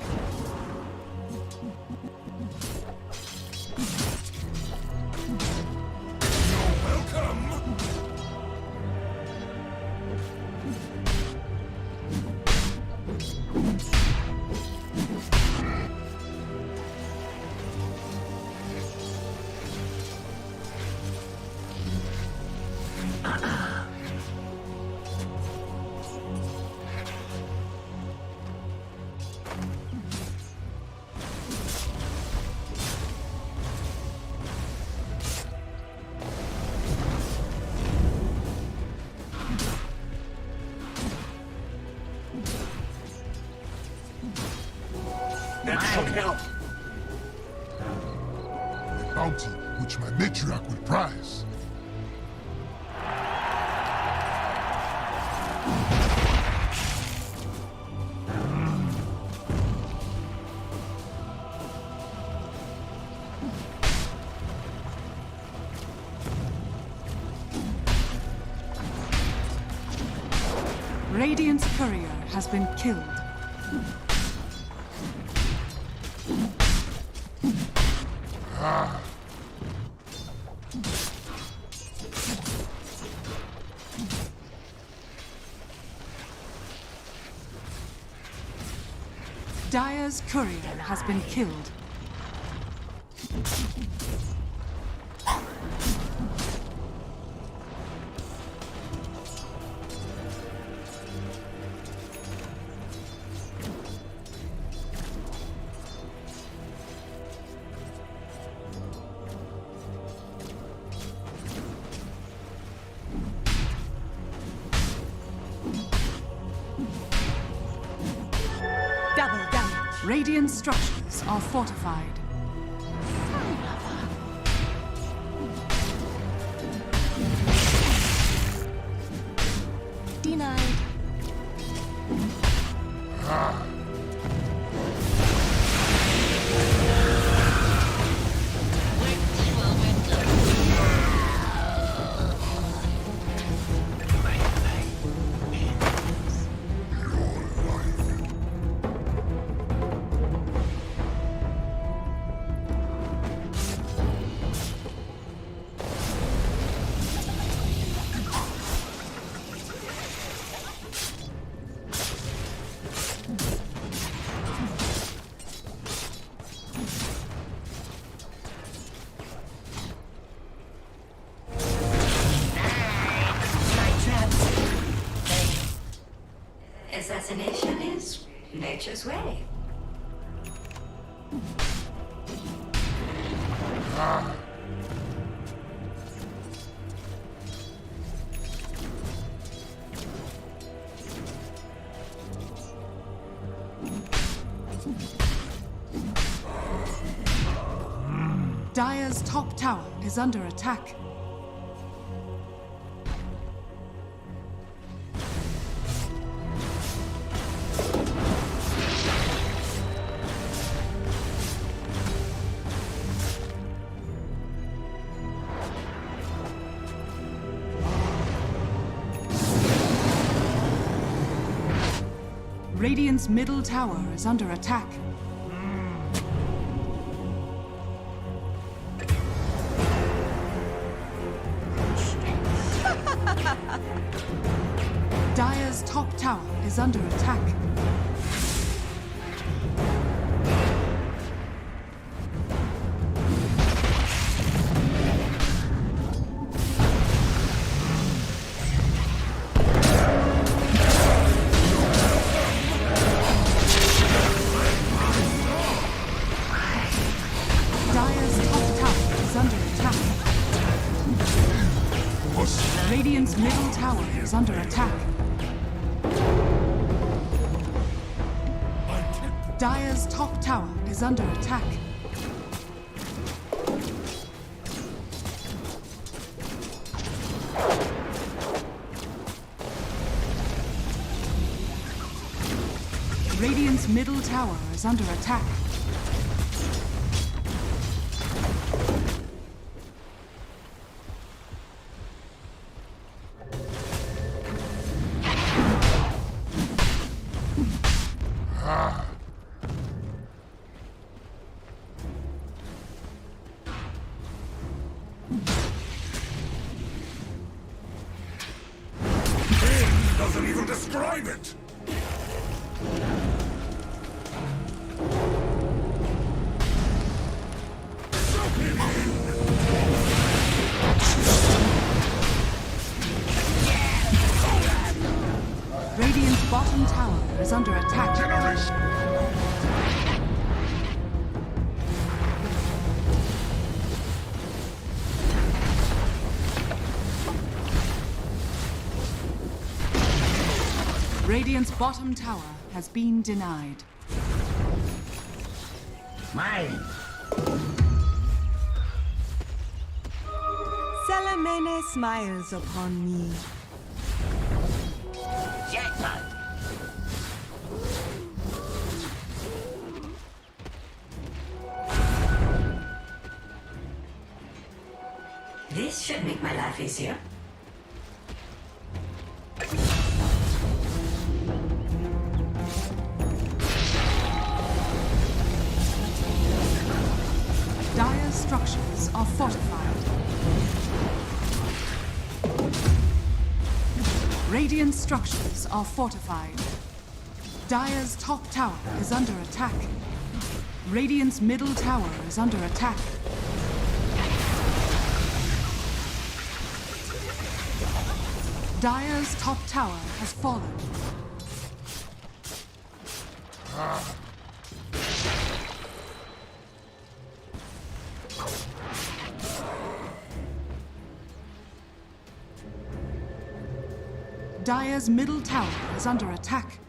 Help! Bounty which my matriarch would prize. Radiant's courier has been killed. Dire's courier has been killed. Double damage. Radiant structures are fortified. Denied. Assassination is nature's way. Dire's top tower is under attack. Radiant's middle tower is under attack. Dire's top tower is under attack. Dire's top tower is under attack. Radiant's middle tower is under attack. Dire's top tower is under attack. Radiant's middle tower is under attack. describe it! Radiant's bottom tower is under attack. Generation! Radiant's bottom tower has been denied. Mine. Salamene smiles upon me. Jackpot. This should make my life easier. Dire's structures are fortified. Radiant structures are fortified. Dire's top tower is under attack. Radiant's middle tower is under attack. Dire's top tower has fallen. Dire's middle tower is under attack.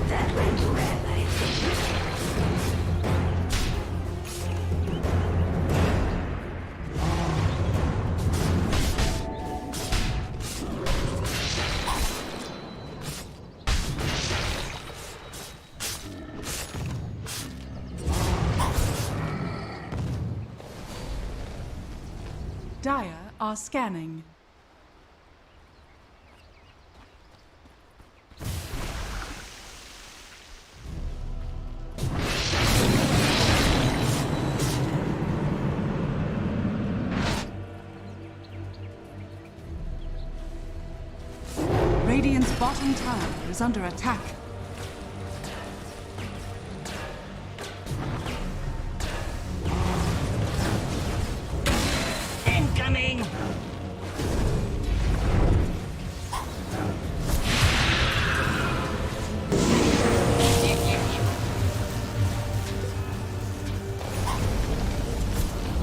That went well, I think. Dire are scanning. Radiant's bottom tower is under attack. Incoming.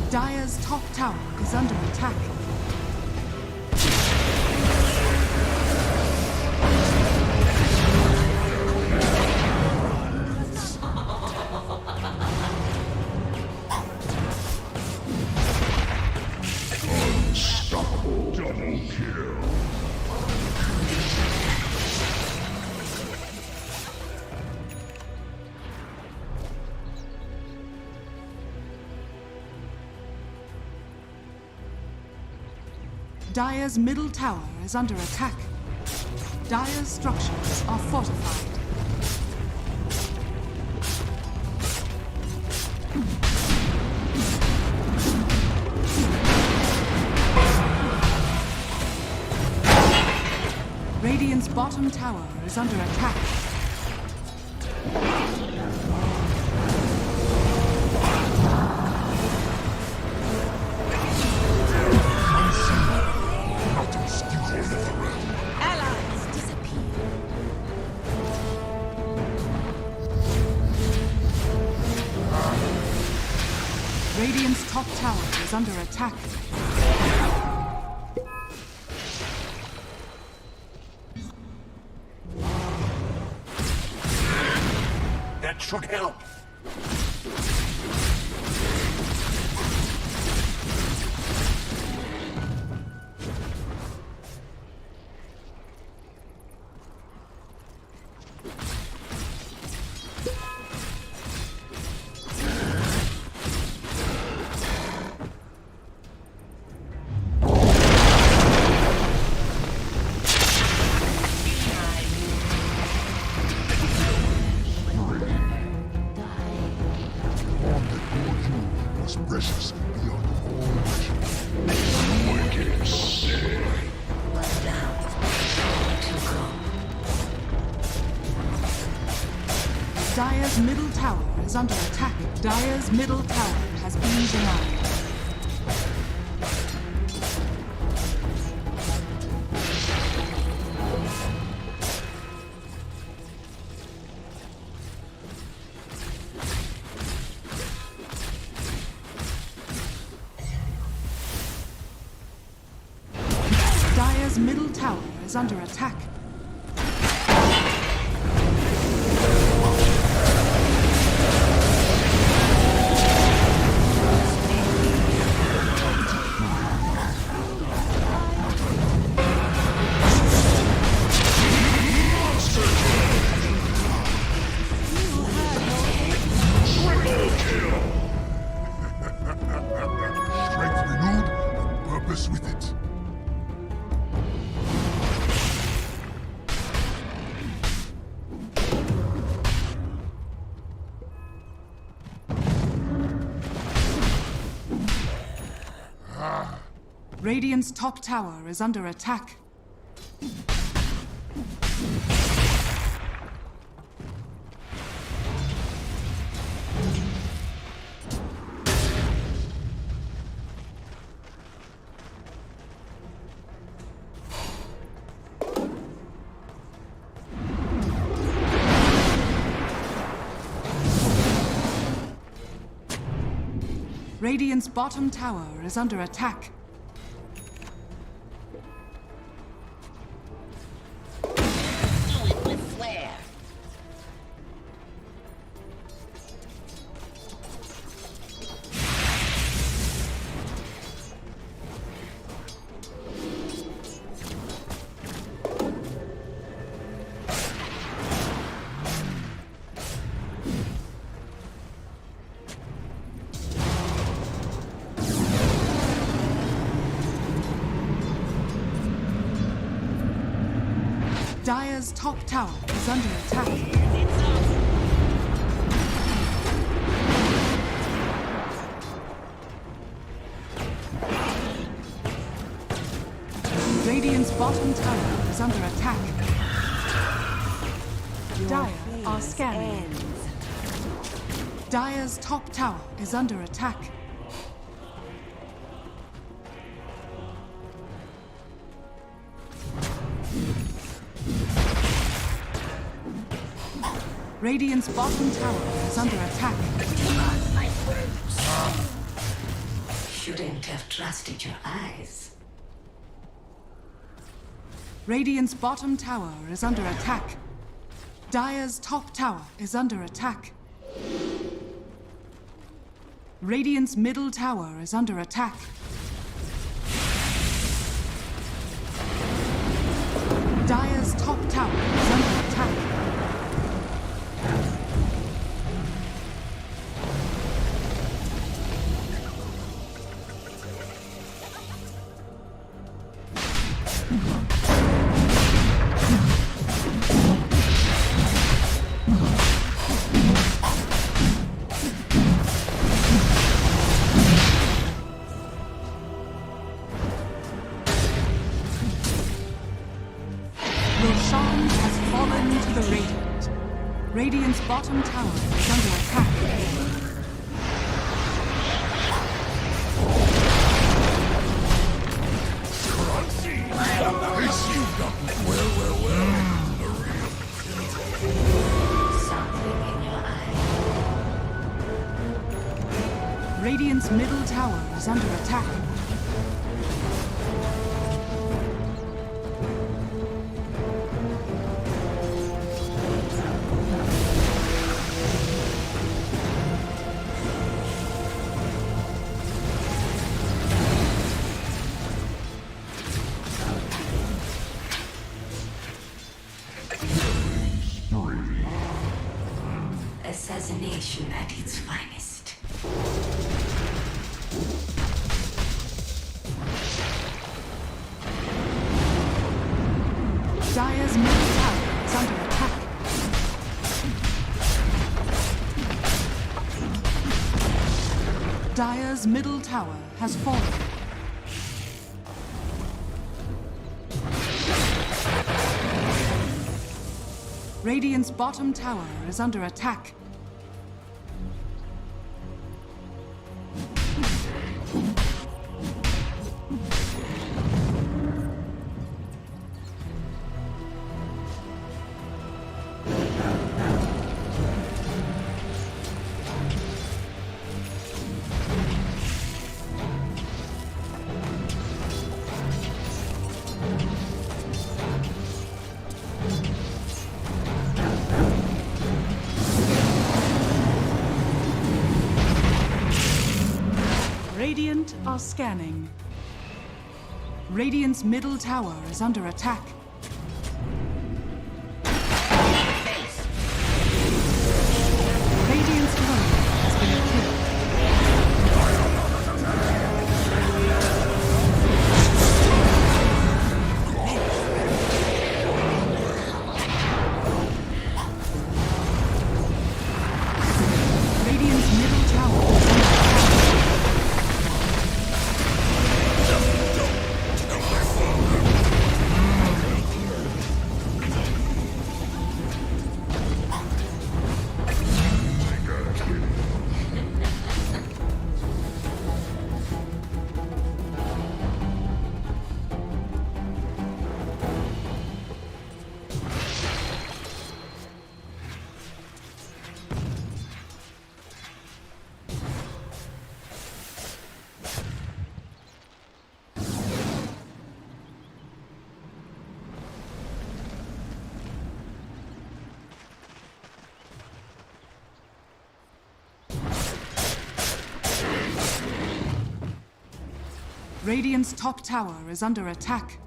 Dire's top tower is under attack. Unstoppable. Double kill. Dire's middle tower is under attack. Dire's structures are fortified. Radiant's bottom tower is under attack. Allies disappear. Radiant's top tower is under attack. That should help. Was precious beyond all measure. Wicked sick. Was down. To go. Dire's middle tower is under attack. Dire's middle tower has been denied. Dire's middle tower is under attack. Strength renewed and purpose with it. Radiant's top tower is under attack. Radiant's bottom tower is under attack. Do it with flair. Dire's top tower is under attack. Radiant's bottom tower is under attack. Dire are scanning. Dire's top tower is under attack. Radiant's bottom tower is under attack. My words. Shouldn't have trusted your eyes. Radiant's bottom tower is under attack. Dire's top tower is under attack. Radiant's middle tower is under attack. Dire's top tower is under attack. the Radiant. Radiant's bottom tower is under attack. Something in your eye. Radiant's middle tower is under attack. Assassination at its finest. Dire's middle tower is under attack. Dire's middle tower has fallen. Radiant's bottom tower is under attack. Radiant are scanning. Radiant's middle tower is under attack. Radiant's turret has been killed. Radiant's middle tower is under attack. Radiant's top tower is under attack.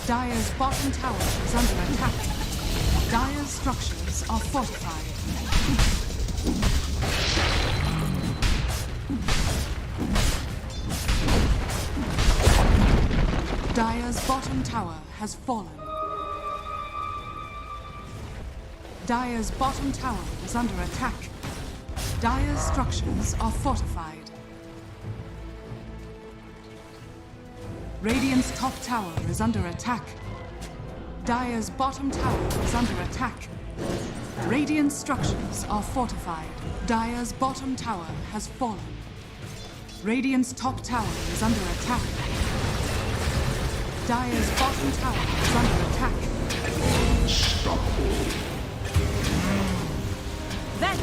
Dire's bottom tower is under attack. Dire's structures are fortified. Dire's bottom tower has fallen. Dire's bottom tower is under attack. Dire's structures are fortified. Radiant's top tower is under attack. Dire's bottom tower is under attack. Radiant's structures are fortified. Dire's bottom tower has fallen. Radiant's top tower is under attack. Dire's bottom tower is under attack. That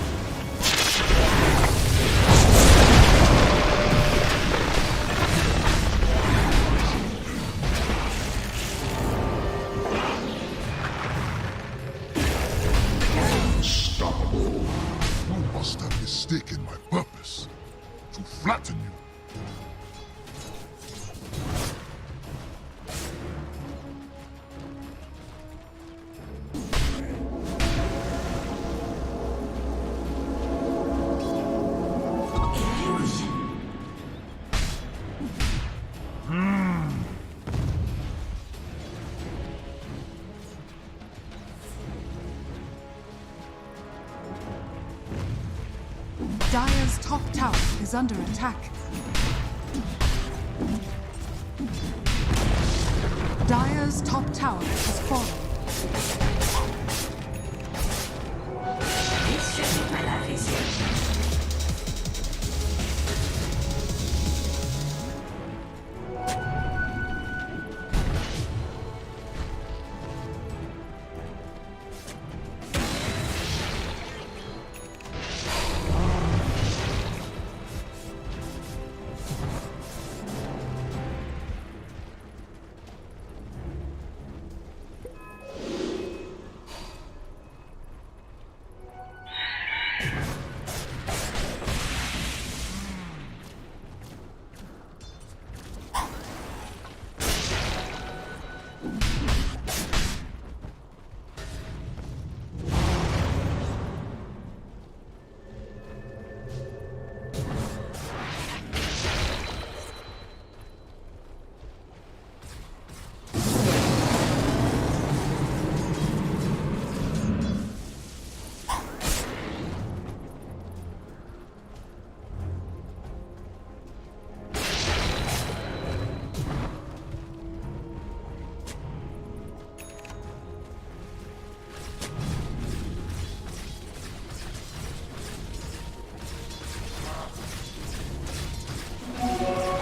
Unstoppable. You must have mistaken my purpose to flatten you. Dire's top tower is under attack. Dire's top tower has fallen. This should make my life easier.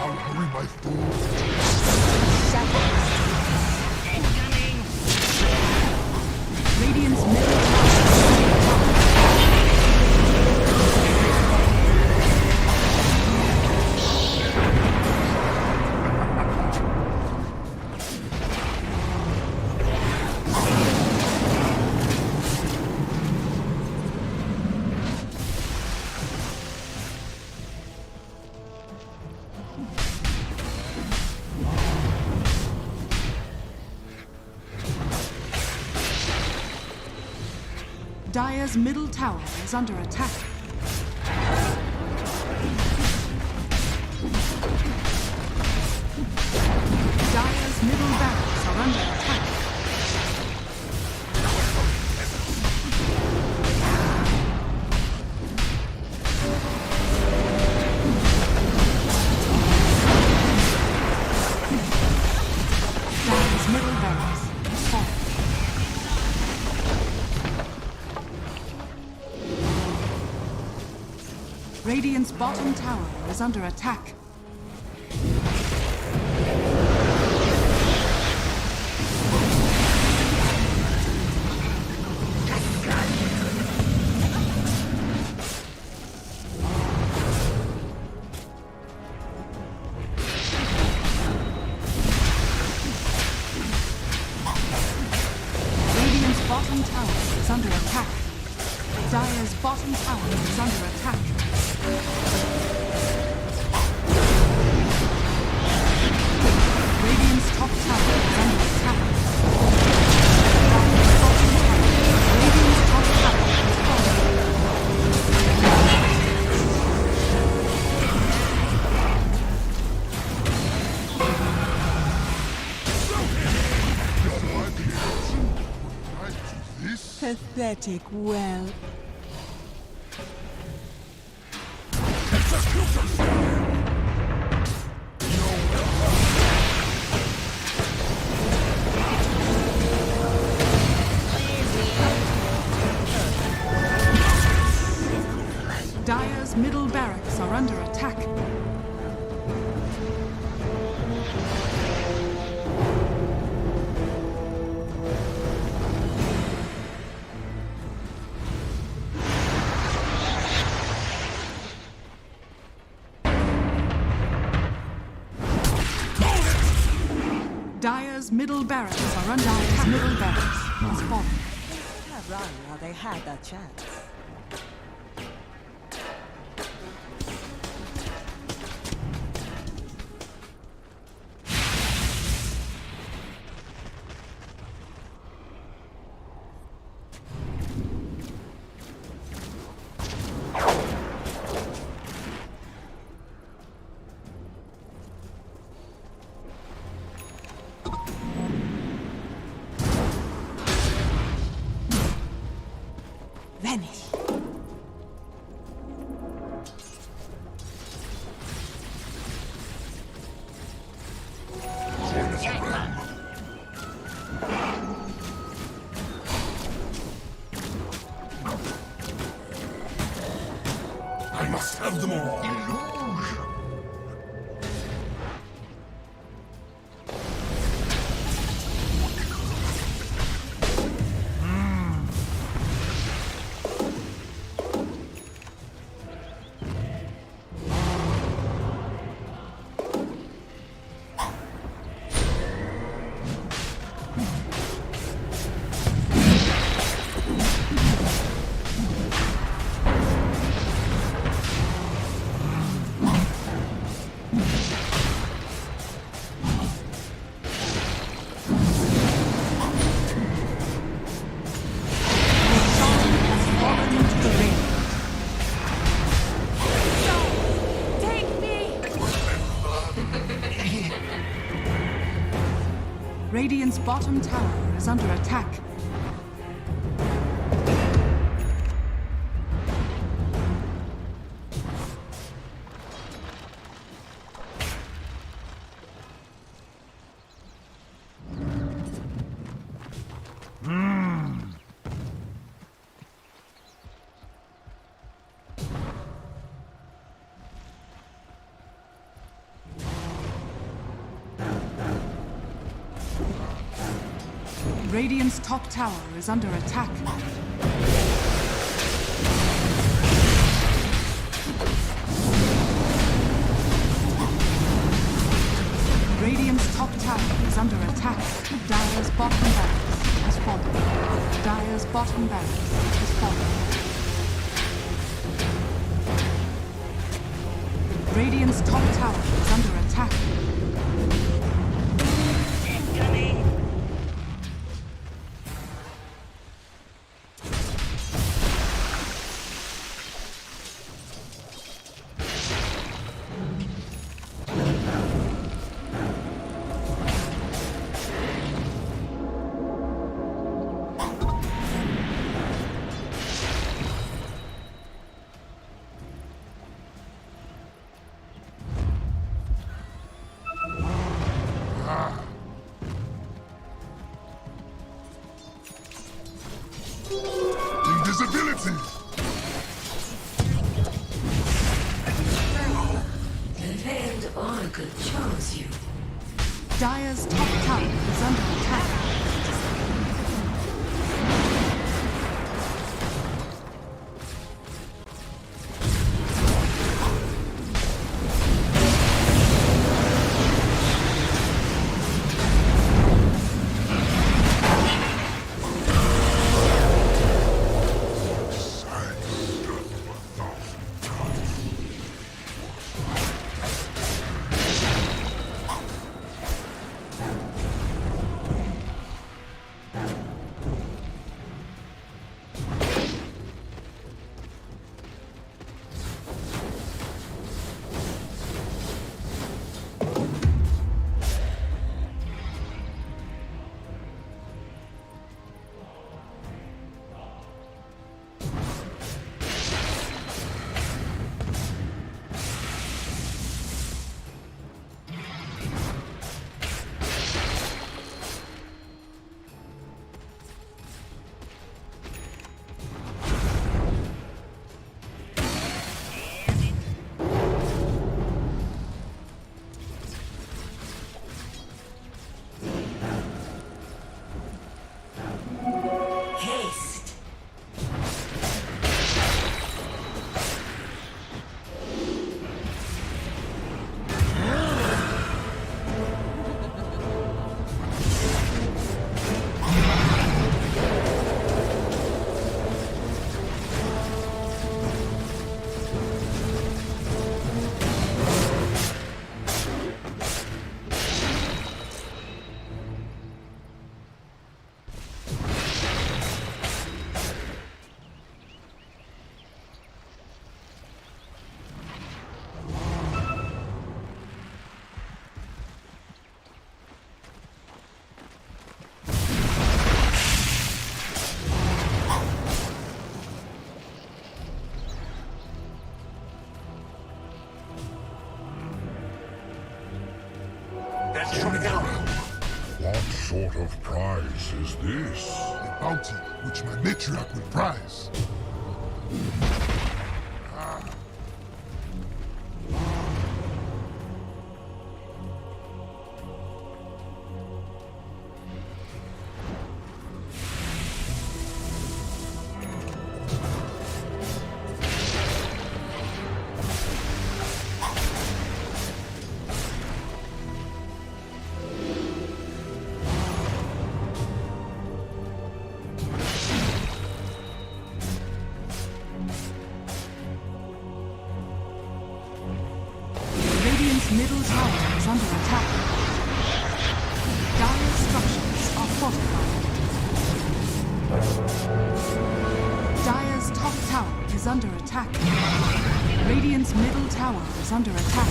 I'll hurry my food. Radiant's middle tower. Dire's middle tower is under attack. Dire's middle barracks are under attack. Dire's middle barracks has fallen. Radiant's bottom tower is under attack. Radiant's bottom tower is under attack. Dire's bottom tower is under attack. Radiant's top tower is under attack. Dire's bottom tower. Radiant's top tower is falling. This? Pathetic well. Dire's middle barracks are under attack. Dire's middle barracks are under attack. Middle barracks has fallen. Have run while they had that chance. Vanish. of them all. Illusion. Radiant's bottom tower is under attack. Radiant's top tower is under attack. Radiant's top tower is under attack. Dire's bottom barracks has fallen. Dire's bottom barracks has fallen. Radiant's top tower is under attack. Invisibility! The veiled oracle chose you. Dire's top tower is under attack. Haste. That should help. What sort of prize is this? A bounty which my matriarch will prize. under attack. Dire structures are fortified. Dire's top tower is under attack. Radiant's middle tower is under attack.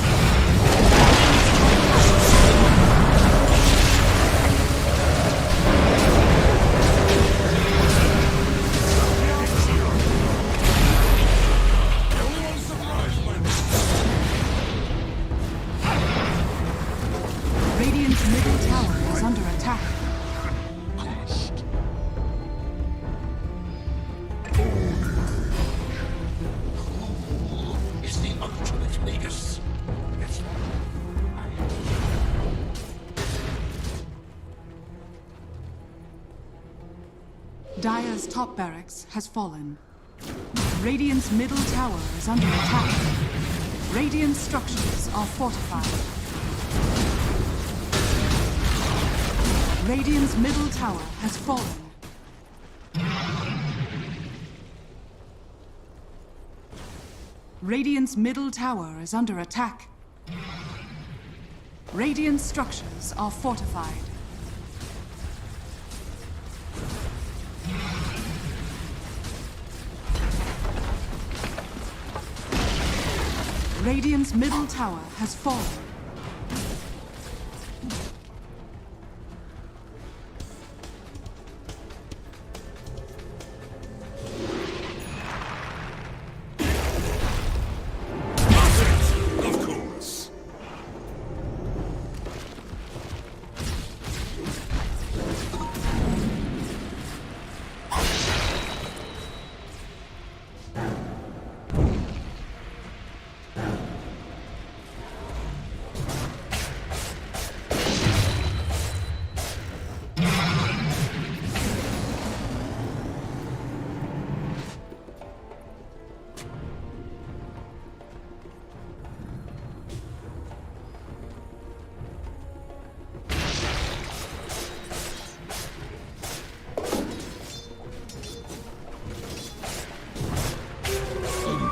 Radiant's middle tower is under attack. Is the ultimate Magus. Dire's top barracks has fallen. Radiant's middle tower is under attack. Radiant structures are fortified. Radiant's middle tower has fallen. Radiant's middle tower is under attack. Radiant structures are fortified. Radiant's middle tower has fallen. Of course.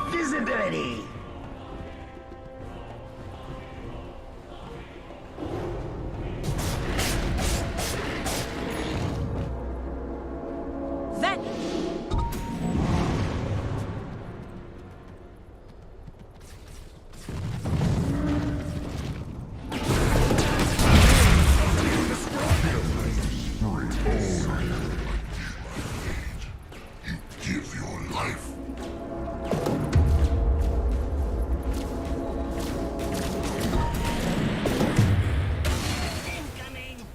Invisibility. That Give your life. Incoming.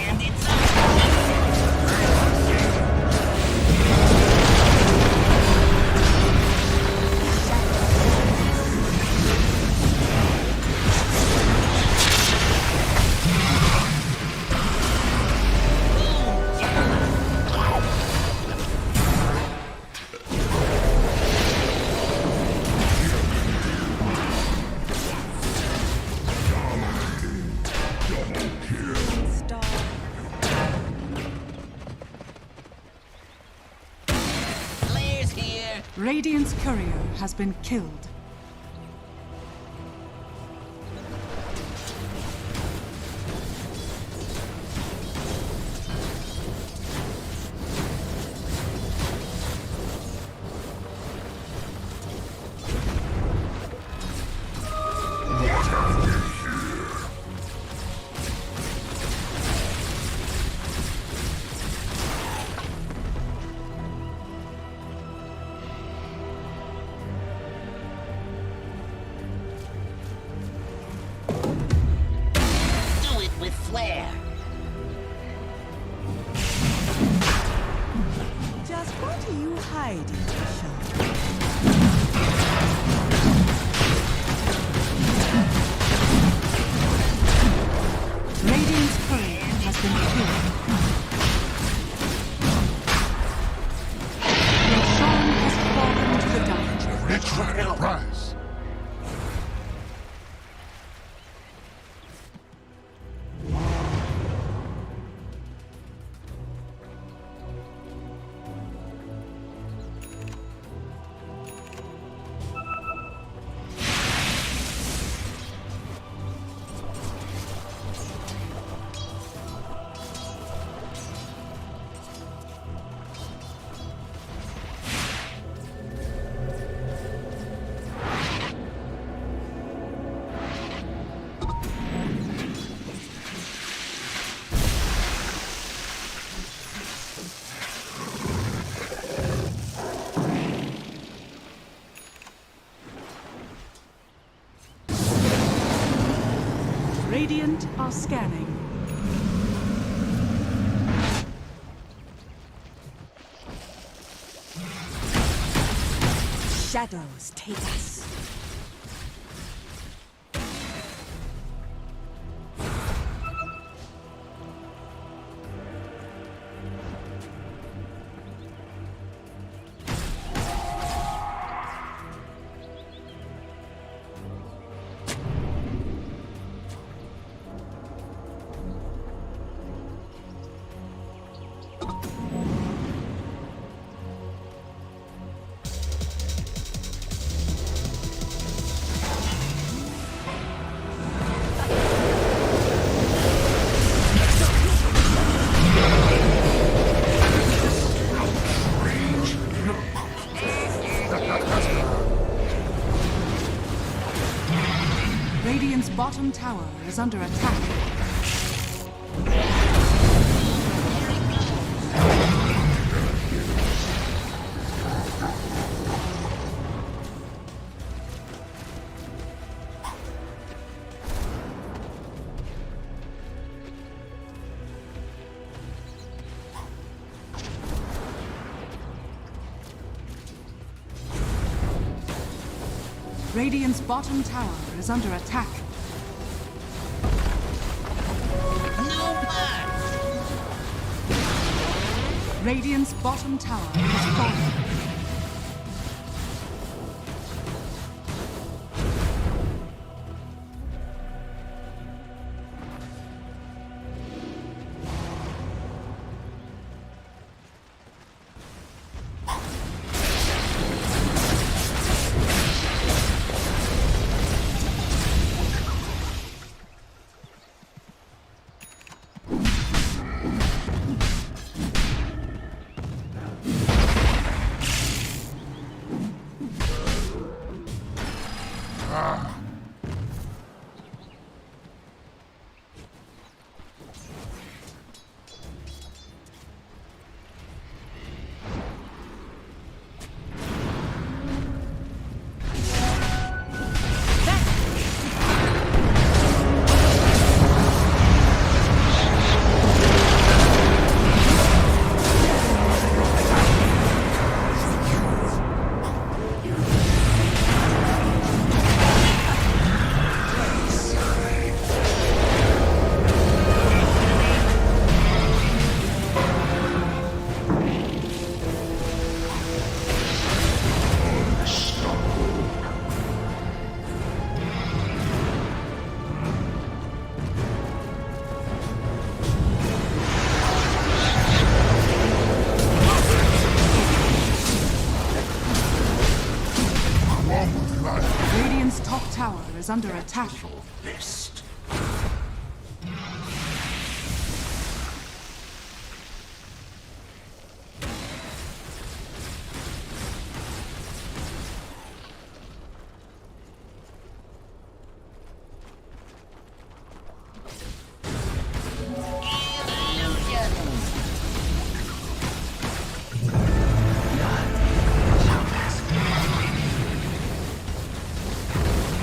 And it's up. star. Players here. Radiant's courier has been killed. hide in the shadows. Radiant's courier has been killed. Your Sean has fallen to the Dire. Rich rat prize. Radiant are scanning. Shadows take us. Radiant's bottom tower is under attack. Radiant's bottom tower is under attack. Radiant's bottom tower has fallen. Radiant's top tower is under attack. Best.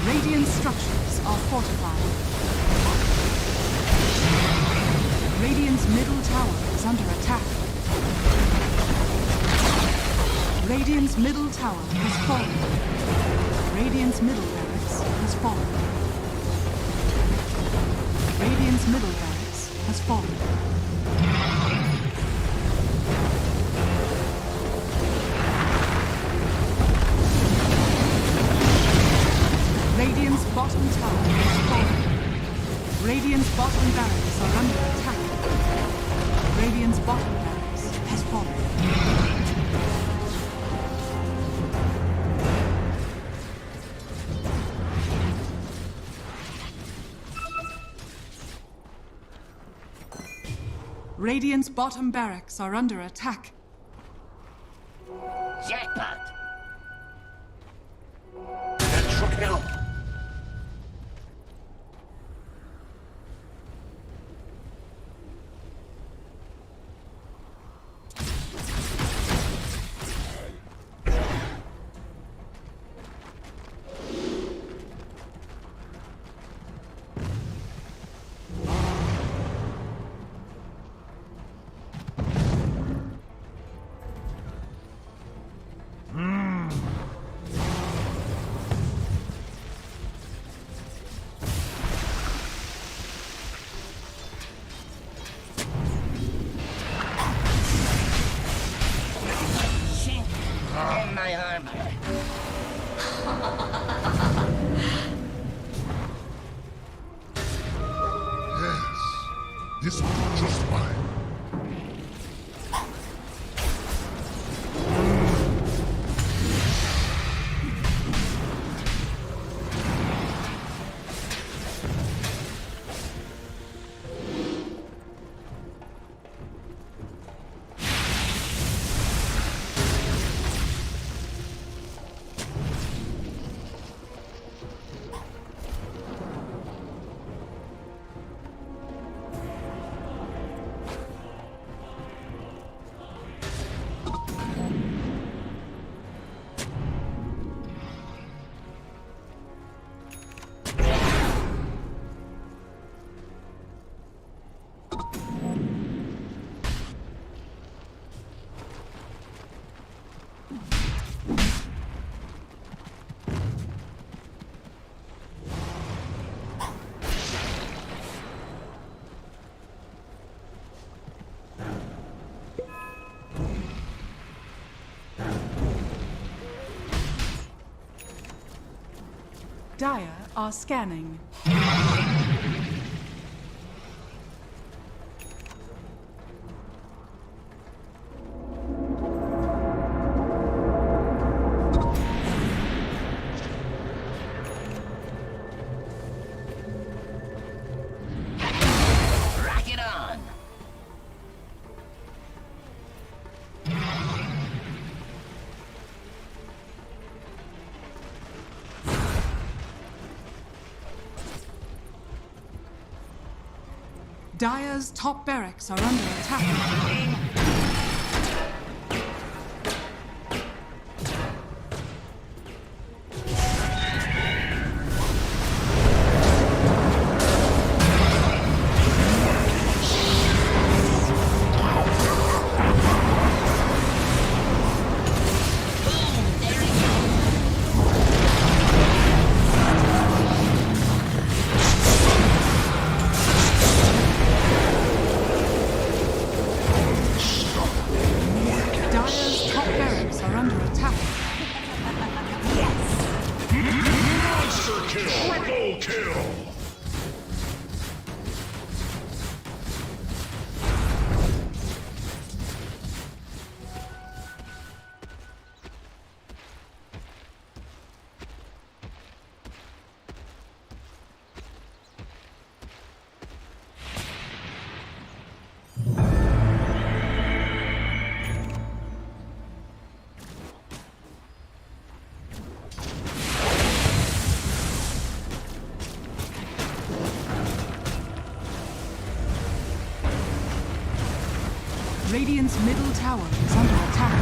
Radiant structures are fortified. Radiant's middle tower is under attack. Radiant's middle tower has fallen. Radiant's middle barracks has fallen. Radiant's middle barracks has fallen. Radiant's bottom tower has fallen. Radiant's bottom barracks are under attack. Radiant's bottom barracks has fallen. Radiant's bottom barracks are under attack. Jackpot! That truck help! And my armor. Yes, this will do just fine. Dire are scanning. Rock it on! Dire's top barracks are under attack. Dire's top barracks are under attack. Monster kill! Triple kill! Radiant's middle tower is under attack.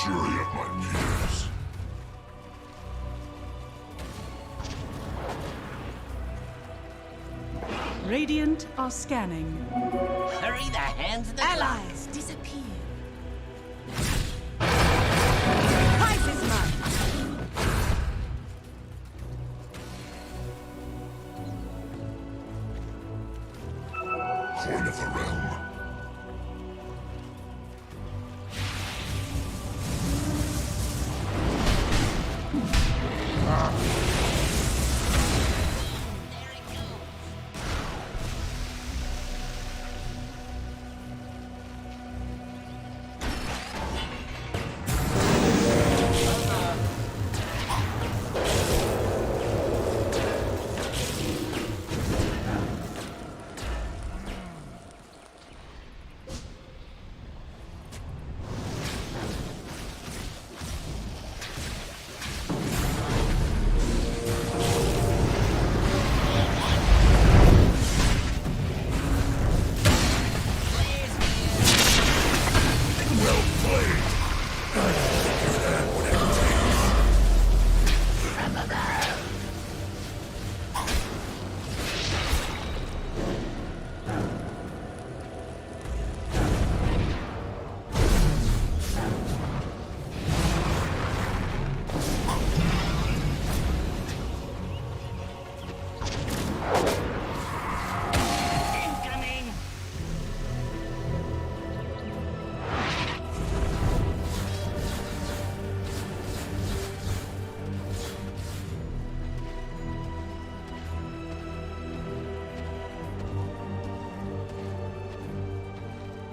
Jury of my peers. Radiant are scanning. Hurry the hands of the Allies disappear. Prize is mine. Horn of the Realm. incoming.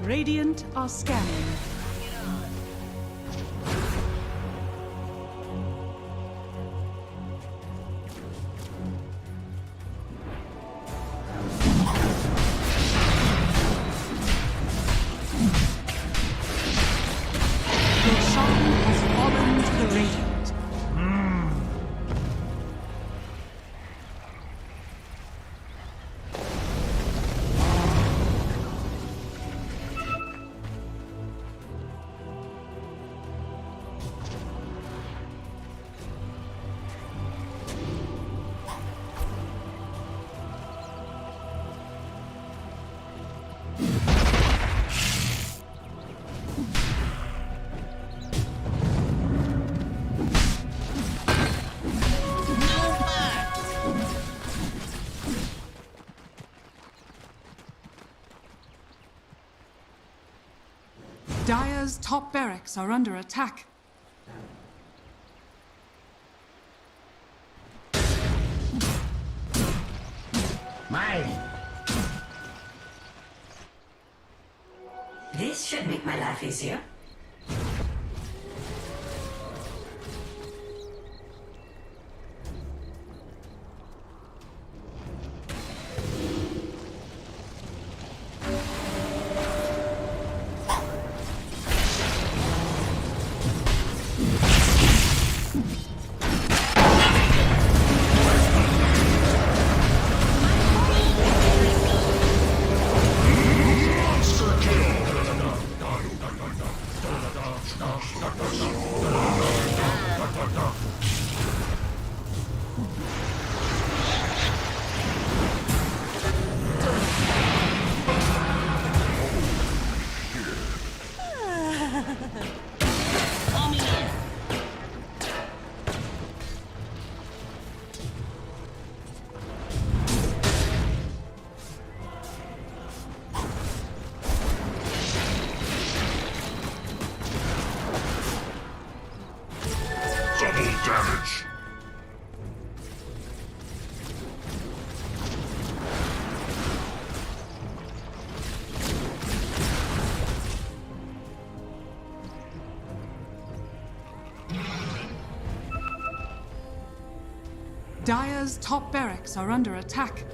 Radiant are scanning. Your shaman has fallen to the Radiant. Dire's top barracks are under attack. Mine. This should make my life easier. Monster kill. Call me in. Double damage. Dire's top barracks are under attack.